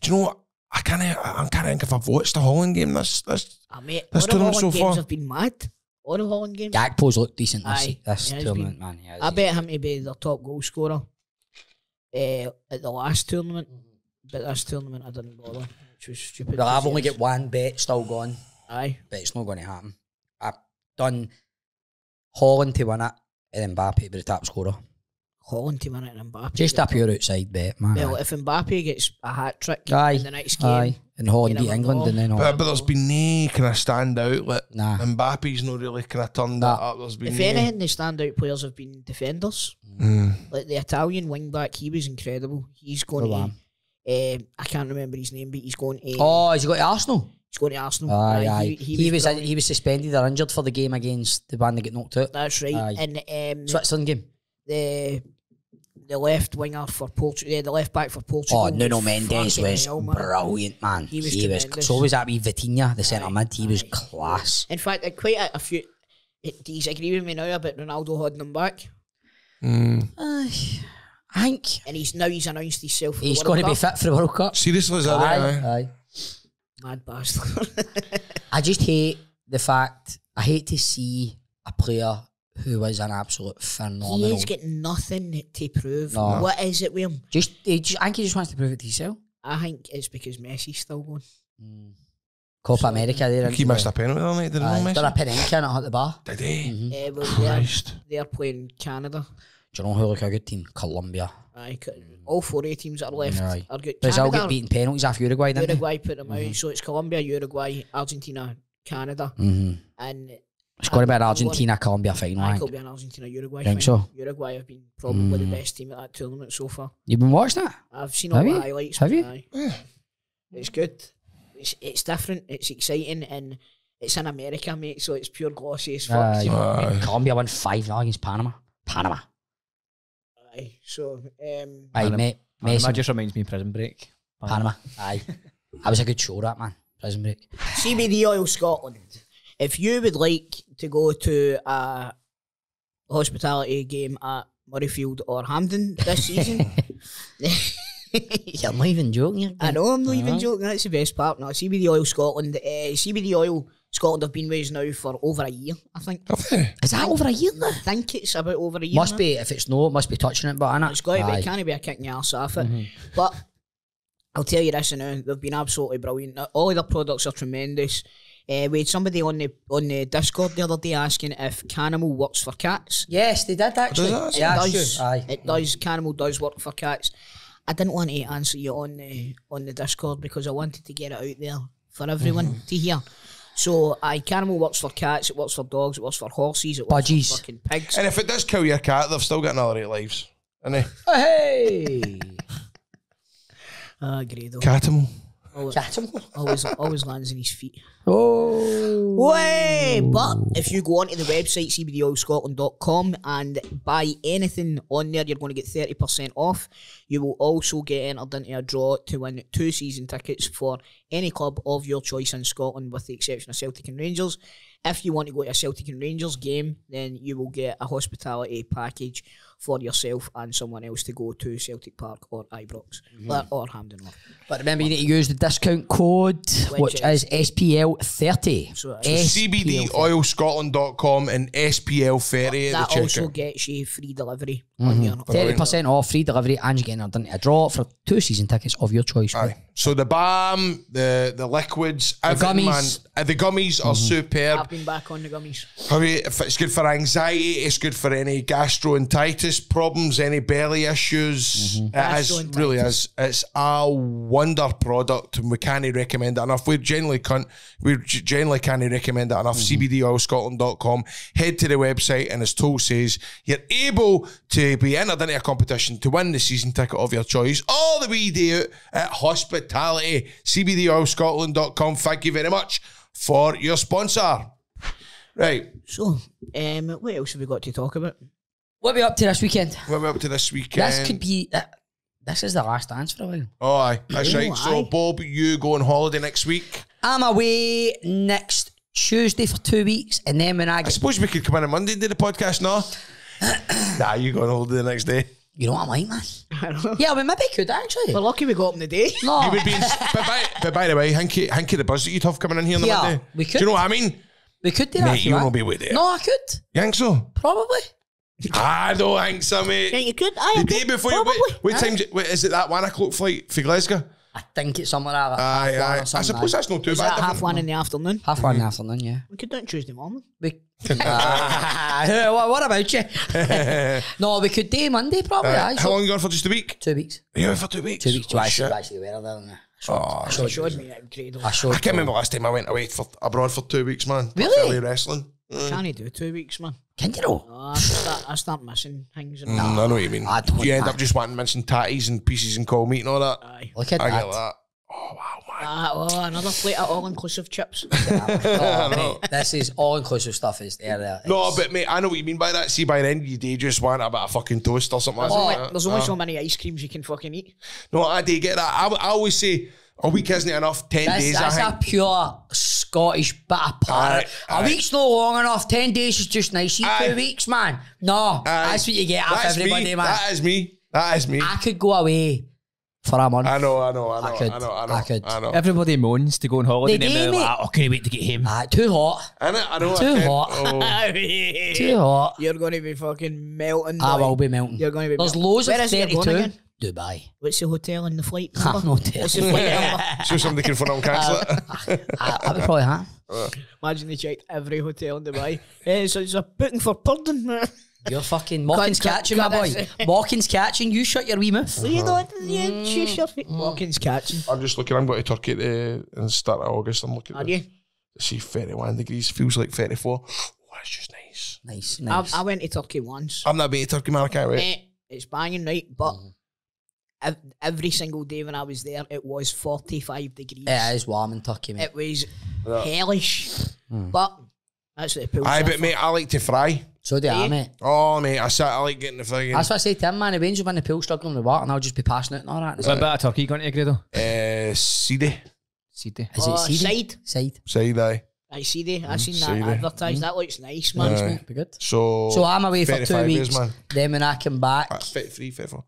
Speaker 1: you know what? I can't think if I've watched the Holland game this
Speaker 3: mate,
Speaker 1: this
Speaker 3: all the
Speaker 1: tournament
Speaker 3: Holland
Speaker 1: so
Speaker 3: games
Speaker 1: far.
Speaker 3: have been mad. All the Holland games.
Speaker 4: Gakpo's looked decent
Speaker 3: Aye,
Speaker 4: this
Speaker 3: yeah,
Speaker 4: tournament, man. Yeah,
Speaker 3: I bet him to be their top goal scorer at the last tournament. But this tournament I didn't bother, which was stupid.
Speaker 4: Well, I've only got one bet still going.
Speaker 3: Aye.
Speaker 4: But it's not going to happen. I've done Holland to win it and Mbappe to be the top scorer.
Speaker 3: Holland to win it and Mbappe.
Speaker 4: Just a pure outside bet, man.
Speaker 3: Well, if Mbappe gets a hat trick
Speaker 4: Aye,
Speaker 3: in the next game,
Speaker 4: and Holland
Speaker 3: you
Speaker 4: beat
Speaker 3: never
Speaker 4: England
Speaker 3: know.
Speaker 4: and then all.
Speaker 1: But there's been no kind of stand out. Like,
Speaker 4: Nah.
Speaker 1: Mbappe's not really kind of turned that up. There's been
Speaker 3: if anything, the standout players have been defenders. Like the Italian wing back, he was incredible. He's going to. I can't remember his name, but he's going to.
Speaker 4: Oh, has he got to Arsenal?
Speaker 3: He's going to Arsenal.
Speaker 4: Aye. He was
Speaker 3: brilliant.
Speaker 4: he was suspended or injured for the game against the one that got knocked out.
Speaker 3: That's right.
Speaker 4: Aye.
Speaker 3: And
Speaker 4: Switzerland game.
Speaker 3: the left winger for Portugal, the left back for Portugal.
Speaker 4: Oh, Nuno Mendes was brilliant, man.
Speaker 3: He was
Speaker 4: so was that wee Vitinha, the centre mid. He was class.
Speaker 3: In fact, quite a few. Do you agree with me now about Ronaldo holding him back?
Speaker 4: I think
Speaker 3: And he's announced himself.
Speaker 4: he's going to be fit for the World Cup.
Speaker 1: Seriously, is that right?
Speaker 4: Aye.
Speaker 3: Mad bastard.
Speaker 4: I just hate the fact. I hate to see a player who was an absolute phenomenal.
Speaker 3: He has got nothing to prove.
Speaker 4: No.
Speaker 3: What is it with him?
Speaker 4: I think he just wants to prove it to himself.
Speaker 3: I think it's because Messi's still going.
Speaker 4: Copa America, there.
Speaker 1: He missed a penalty on it, didn't he?
Speaker 4: Done a Penenka and it hit the bar.
Speaker 1: Did he?
Speaker 3: Well,
Speaker 1: Christ.
Speaker 3: they're playing Canada.
Speaker 4: Do you know who look a good team? Colombia.
Speaker 3: Aye, all 4 teams that are left
Speaker 4: Aye.
Speaker 3: are good.
Speaker 4: Brazil
Speaker 3: Canada,
Speaker 4: get beaten penalties off Uruguay, didn't
Speaker 3: Uruguay put them out. So it's Colombia, Uruguay, Argentina, Canada, and
Speaker 4: it's got to be an Argentina Colombia final.
Speaker 3: I
Speaker 4: I
Speaker 3: could
Speaker 4: think.
Speaker 3: be an Argentina Uruguay.
Speaker 4: Think
Speaker 3: final.
Speaker 4: so?
Speaker 3: Uruguay have been probably the best team at that tournament so far.
Speaker 4: You've been watching that?
Speaker 3: I've seen all
Speaker 4: Have
Speaker 3: the
Speaker 4: you?
Speaker 3: highlights.
Speaker 4: Have you?
Speaker 3: Aye. It's good. It's different. It's exciting, and it's in America, mate. So it's pure glossy as fuck. You know what I mean?
Speaker 4: Colombia won 5-0 against Panama.
Speaker 3: Aye. So
Speaker 4: Aye, mate.
Speaker 5: That just reminds me of Prison Break.
Speaker 4: Panama. Aye. That was a good show, that, man. Prison Break.
Speaker 3: CBD Oil Scotland. If you would like to go to a hospitality game at Murrayfield or Hampden this season,
Speaker 4: You're not even joking.
Speaker 3: I know I'm not even joking. That's the best part. No, CBD Oil Scotland. CBD Oil Scotland have been with us now for over a year, I think.
Speaker 4: Is that over a year now?
Speaker 3: I think it's about over a year.
Speaker 4: Must
Speaker 3: now.
Speaker 4: be. If it's no, it must be touching it, but innit?
Speaker 3: It's got to be.
Speaker 4: Aye.
Speaker 3: It can't be a kick in the arse off it. But I'll tell you this now, they've been absolutely brilliant. All of their products are tremendous. We had somebody on the Discord the other day asking if Canimal works for cats.
Speaker 4: Yes, they did actually.
Speaker 1: Does it?
Speaker 4: Yeah,
Speaker 3: It does.
Speaker 4: sure. Aye.
Speaker 3: It does. Canimal does work for cats. I didn't want to answer you on the Discord because I wanted to get it out there for everyone to hear. So, Canimal works for cats, it works for dogs, it works for horses, it works
Speaker 4: Budgies.
Speaker 3: for fucking pigs.
Speaker 1: And if it does kill your cat, they've still got another 8 lives. Innit?
Speaker 4: Hey!
Speaker 3: Great.
Speaker 1: Catimal.
Speaker 3: Always lands in his feet.
Speaker 4: Oh.
Speaker 3: Way! But if you go onto the website cbdoilscotland.com and buy anything on there, you're going to get 30% off. You will also get entered into a draw to win 2 season tickets for any club of your choice in Scotland, with the exception of Celtic and Rangers. If you want to go to a Celtic and Rangers game, then you will get a hospitality package for yourself and someone else to go to Celtic Park or Ibrox or Hampden.
Speaker 4: But remember, you need to use the discount code, which is SPL30.
Speaker 3: So
Speaker 1: CBDOilScotland.com and SPL30 at
Speaker 3: that
Speaker 1: the
Speaker 3: also
Speaker 1: checkout.
Speaker 3: gets you free delivery on your
Speaker 4: 30% off, free delivery, and you're getting into a draw for 2 season tickets of your choice.
Speaker 1: Aye. So the balm, the liquids, everything,
Speaker 4: gummies.
Speaker 1: man. The gummies are superb.
Speaker 3: I've been back on the gummies.
Speaker 1: I mean, if it's good for anxiety, it's good for any gastroenteritis problems, any belly issues. It really is. It's a wonder product, and we can't recommend it enough. We generally can't recommend it enough. CBDOilScotland.com. Head to the website, and as Toll says, you're able to be entered into a competition to win the season ticket of your choice all the way day out at Hospitality. CBDOilScotland.com. Thank you very much for your sponsor. Right.
Speaker 3: So, what else have we got to talk about?
Speaker 4: What are we up to this weekend?
Speaker 1: What are we up to this weekend?
Speaker 4: This could be... this is the last dance for a while.
Speaker 1: Oh, aye. That's
Speaker 3: Oh,
Speaker 1: right. So,
Speaker 3: aye.
Speaker 1: Bob, you go on holiday next week.
Speaker 4: I'm away next Tuesday for 2 weeks, and then when I
Speaker 1: I
Speaker 4: get...
Speaker 1: suppose we could come in on Monday and do the podcast, no? Nah, you go on holiday the next day.
Speaker 4: You know what I'm like, man?
Speaker 3: I don't know.
Speaker 4: Yeah, we maybe could, actually.
Speaker 3: We're lucky we got him the day.
Speaker 4: No.
Speaker 1: You would be in, but by the way, Hanky the buzz that you'd have coming in here on the
Speaker 4: Yeah,
Speaker 1: Monday.
Speaker 4: we could.
Speaker 1: Do you know what I mean?
Speaker 4: We could do that.
Speaker 1: Mate,
Speaker 4: if
Speaker 1: you
Speaker 4: want.
Speaker 1: won't be with it.
Speaker 4: No, I could.
Speaker 1: You think so?
Speaker 4: Probably.
Speaker 1: I don't think so, mate.
Speaker 3: Yeah, you could.
Speaker 1: The day before you... What time is it, that 1 o'clock flight for Glasgow?
Speaker 4: I think it's somewhere like
Speaker 1: Aye,
Speaker 4: half one
Speaker 1: aye.
Speaker 4: or
Speaker 1: I
Speaker 4: something.
Speaker 1: suppose that's not too
Speaker 3: Is
Speaker 1: bad.
Speaker 3: that half one in the afternoon?
Speaker 4: Half one in the afternoon, yeah.
Speaker 3: We could do it Tuesday morning.
Speaker 4: What about you? No, we could do Monday probably. Aye,
Speaker 1: How
Speaker 4: so
Speaker 1: long are you on for? Just a week?
Speaker 4: 2 weeks.
Speaker 1: Are you on for 2 weeks?
Speaker 4: 2 weeks.
Speaker 1: Oh,
Speaker 4: You
Speaker 1: shit.
Speaker 4: actually aware of that, didn't you?
Speaker 1: Oh,
Speaker 3: You showed me that grade.
Speaker 4: I showed
Speaker 1: I can't remember last time I went away abroad for 2 weeks, man.
Speaker 4: Really?
Speaker 1: Fairly wrestling.
Speaker 3: Can you do 2 weeks, man?
Speaker 4: Can you know?
Speaker 3: Oh, I start missing things. And
Speaker 1: I know what you mean.
Speaker 4: I don't
Speaker 1: You end
Speaker 4: know.
Speaker 1: up just wanting missing tatties and pieces and cold meat and all that.
Speaker 3: Aye.
Speaker 4: Look at
Speaker 1: I get
Speaker 4: that.
Speaker 1: that. Oh, wow, man.
Speaker 3: Oh, another plate of all-inclusive chips.
Speaker 4: Oh, mate, this is all-inclusive stuff. Is there?
Speaker 1: No, but mate, I know what you mean by that. See, by the end of your day, you just want a bit of fucking toast or something like that.
Speaker 3: There's only so many ice creams you can fucking eat.
Speaker 1: No, I do get that. I always say a week isn't enough. 10 days,
Speaker 4: That's
Speaker 1: I
Speaker 4: a
Speaker 1: think.
Speaker 4: pure Scottish bit of parrot.
Speaker 1: Aye,
Speaker 4: A week's not long enough. 10 days is just nice. See,
Speaker 1: Aye.
Speaker 4: 2 weeks, man. No, that's what you get off
Speaker 1: That's
Speaker 4: everybody,
Speaker 1: me.
Speaker 4: man.
Speaker 1: That is me. That is me.
Speaker 4: I could go away for a month.
Speaker 1: I know.
Speaker 4: I could.
Speaker 5: Everybody moans to go on holiday
Speaker 4: They
Speaker 5: and
Speaker 4: do,
Speaker 5: they're
Speaker 4: mate.
Speaker 5: like, oh, can't wait to get him.
Speaker 4: Too hot.
Speaker 1: I know.
Speaker 4: Too
Speaker 1: I can't.
Speaker 4: hot.
Speaker 1: Oh.
Speaker 4: Too hot.
Speaker 3: You're going to be fucking melting.
Speaker 4: I
Speaker 3: boy.
Speaker 4: will be melting.
Speaker 3: You're going to be
Speaker 4: There's
Speaker 3: melting.
Speaker 4: loads
Speaker 3: Where
Speaker 4: of
Speaker 3: is it you're
Speaker 4: 32.
Speaker 3: going again?
Speaker 4: Dubai.
Speaker 3: What's the hotel and the flight
Speaker 4: I'm
Speaker 3: number?
Speaker 4: not telling
Speaker 3: What's the
Speaker 4: you.
Speaker 3: flight number?
Speaker 1: So somebody can phone and cancel it.
Speaker 4: I would probably have.
Speaker 3: Imagine they checked every hotel in Dubai. So it's a booking for Purdon.
Speaker 4: You're fucking Mocking's
Speaker 3: Cut,
Speaker 4: catching, my
Speaker 3: cut
Speaker 4: boy.
Speaker 3: this.
Speaker 4: Mocking's catching. You shut your wee mouth.
Speaker 3: You know what? Yeah, shush your feet. Walking's catching.
Speaker 1: I'm just looking. I'm going to Turkey in the start of August. I'm looking
Speaker 3: Are
Speaker 1: to
Speaker 3: you?
Speaker 1: see 31 degrees. Feels like 34. Oh, it's just nice.
Speaker 4: Nice, nice.
Speaker 3: I went to Turkey once.
Speaker 1: I'm not been to Turkey, man. I can't wait.
Speaker 3: It's banging, right? But every single day when I was there, it was 45 degrees.
Speaker 4: Yeah, it's warm in Turkey, mate.
Speaker 3: It was hellish. But that's what the pool's
Speaker 1: Aye,
Speaker 3: there
Speaker 1: but
Speaker 3: for.
Speaker 1: mate, I like to fry.
Speaker 4: So do I, mate.
Speaker 1: Oh, mate, I like getting the friggin'
Speaker 4: That's what I say to him, man. If Angels in the pool struggling with water, and I'll just be passing it and all that.
Speaker 5: What bit of turkey you going to, Grado?
Speaker 1: seedy
Speaker 5: CD.
Speaker 4: Is it seedy?
Speaker 3: Side.
Speaker 1: side, aye.
Speaker 3: I see they. I seen
Speaker 1: see
Speaker 3: that
Speaker 1: they.
Speaker 3: advertised. That looks nice, man.
Speaker 4: Nice, mate. Be good.
Speaker 1: So
Speaker 4: I'm away for 2
Speaker 1: 35
Speaker 4: weeks.
Speaker 1: years, man.
Speaker 4: Then when I come back,
Speaker 1: 53, 54.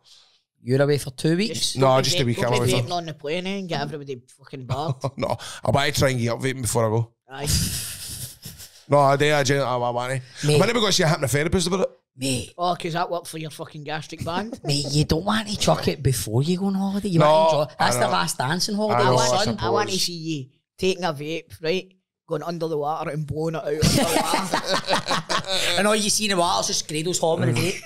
Speaker 4: you're away for 2 weeks.
Speaker 1: No,
Speaker 3: don't
Speaker 1: just
Speaker 3: be
Speaker 1: a week,
Speaker 3: Don't
Speaker 1: I'm
Speaker 3: be
Speaker 1: away for-
Speaker 3: vaping on the plane and get everybody fucking barred.
Speaker 1: No, I want to try and get up vaping before I go.
Speaker 3: Aye.
Speaker 1: No, I do. I want to.
Speaker 4: Mate.
Speaker 1: I'm never going to see a hypnotherapist about it.
Speaker 4: Mate,
Speaker 3: Oh, because that worked for your fucking gastric band.
Speaker 4: mate, you don't want to chuck it before you go on holiday. You
Speaker 1: No,
Speaker 4: want to enjoy. That's
Speaker 1: I
Speaker 4: the
Speaker 1: know.
Speaker 4: last dancing
Speaker 1: I
Speaker 4: holiday,
Speaker 1: know,
Speaker 4: my
Speaker 1: I
Speaker 4: son.
Speaker 1: suppose.
Speaker 3: I want to see you taking a vape, right? Going under the water and blowing it out under the water.
Speaker 4: And all you see in the water is just Grado's holding the vape.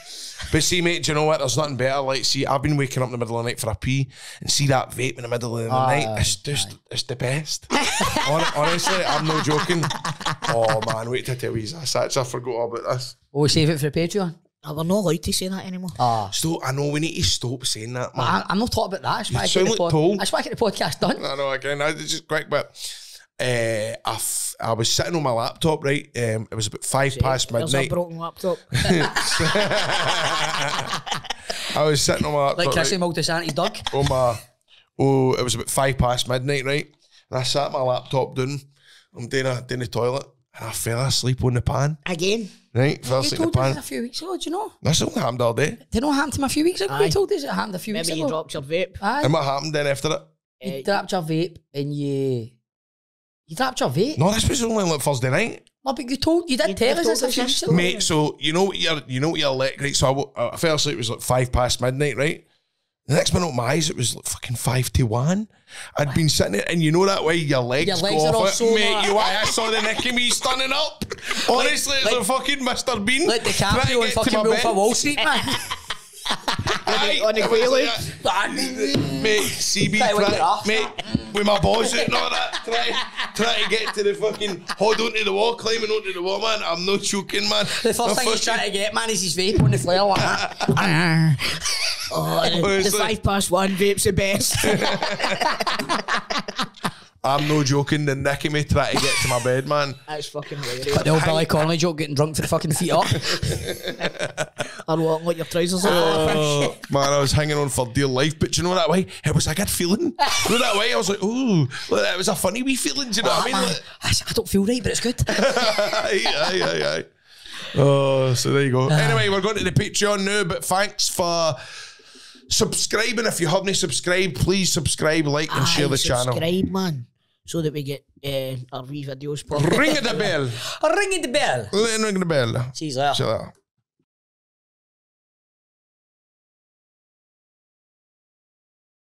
Speaker 1: But see, mate, do you know what? There's nothing better. Like, see, I've been waking up in the middle of the night for a pee and see that vape in the middle of the night. It's just, it's the best. Honestly, I'm no joking. Oh, man, wait till I tell you this. I forgot all about this.
Speaker 4: Oh, save it for the Patreon.
Speaker 3: Oh, we're not allowed to say that anymore.
Speaker 1: So, I know we need to stop saying that, man.
Speaker 4: I'm not talking about that. I just want to
Speaker 1: sound
Speaker 4: get the
Speaker 1: like Paul.
Speaker 4: I just want to get the podcast done.
Speaker 1: I know, again, it's just quick, but I was sitting on my laptop, right? It was about 5 past
Speaker 3: There's a
Speaker 1: midnight.
Speaker 3: broken laptop.
Speaker 1: I was sitting on my laptop.
Speaker 4: Like
Speaker 1: right?
Speaker 4: Chrissy Maldesanti's dog.
Speaker 1: It was about 5 past midnight, right? And I sat my laptop down. I'm doing the toilet, and I fell asleep on the pan.
Speaker 3: Again.
Speaker 1: Right, fell
Speaker 4: You
Speaker 1: asleep on
Speaker 4: told
Speaker 1: the
Speaker 4: us
Speaker 1: pan.
Speaker 4: a few weeks ago, do you know?
Speaker 1: That's all happened all day.
Speaker 4: Did it not happen to me a few weeks ago?
Speaker 3: Aye.
Speaker 4: You told us it happened a few weeks
Speaker 3: Maybe
Speaker 4: ago.
Speaker 3: you dropped your vape.
Speaker 4: Aye.
Speaker 1: And what happened then after it?
Speaker 4: You dropped your vape and you dropped your vape?
Speaker 1: No, this was only like Thursday night,
Speaker 4: No, but you did
Speaker 3: You
Speaker 4: tell us
Speaker 3: told
Speaker 4: this a
Speaker 3: us
Speaker 4: few
Speaker 3: this.
Speaker 4: weeks ago.
Speaker 1: mate. So you know what you're like, right? So I fell asleep. It was like 5 past midnight, right? The next minute, my eyes, it was like fucking 5-1. I'd been sitting there, and you know that way your legs go
Speaker 4: are all
Speaker 1: off it,
Speaker 4: so
Speaker 1: mate.
Speaker 4: mad.
Speaker 1: I saw the neck of me standing up. Honestly, it's a fucking Mr. Bean.
Speaker 4: Like DiCaprio and fucking Wolf of Wall Street, man.
Speaker 3: On the quail.
Speaker 1: Mate, CB, mate, with my balls out and all that, trying to get to the fucking hold onto the wall, climbing onto the wall, man. I'm not joking, man.
Speaker 4: The first thing he's trying to get, man, is his vape on the flare like that.
Speaker 3: The 5-1 vape's the best.
Speaker 1: I'm no joking. The neck of me trying to get to my bed, man.
Speaker 3: That's fucking hilarious.
Speaker 4: But the old Billy Connolly joke, getting drunk for the fucking feet up.
Speaker 3: Or what, like your trousers off.
Speaker 1: Man, I was hanging on for dear life, but you know that way? It was a good feeling. You know that way? I was like, ooh, it was a funny wee feeling, do you know what I mean? Like,
Speaker 4: I don't feel right, but it's good.
Speaker 1: aye. Oh, so there you go. Anyway, we're going to the Patreon now, but thanks for subscribing. If you haven't subscribed, please subscribe, like, and share the channel.
Speaker 3: Subscribe, man, so that we get our wee videos.
Speaker 1: Ring the bell.
Speaker 4: Ring the bell.
Speaker 1: Ring the bell.
Speaker 4: See you later.
Speaker 1: See you later.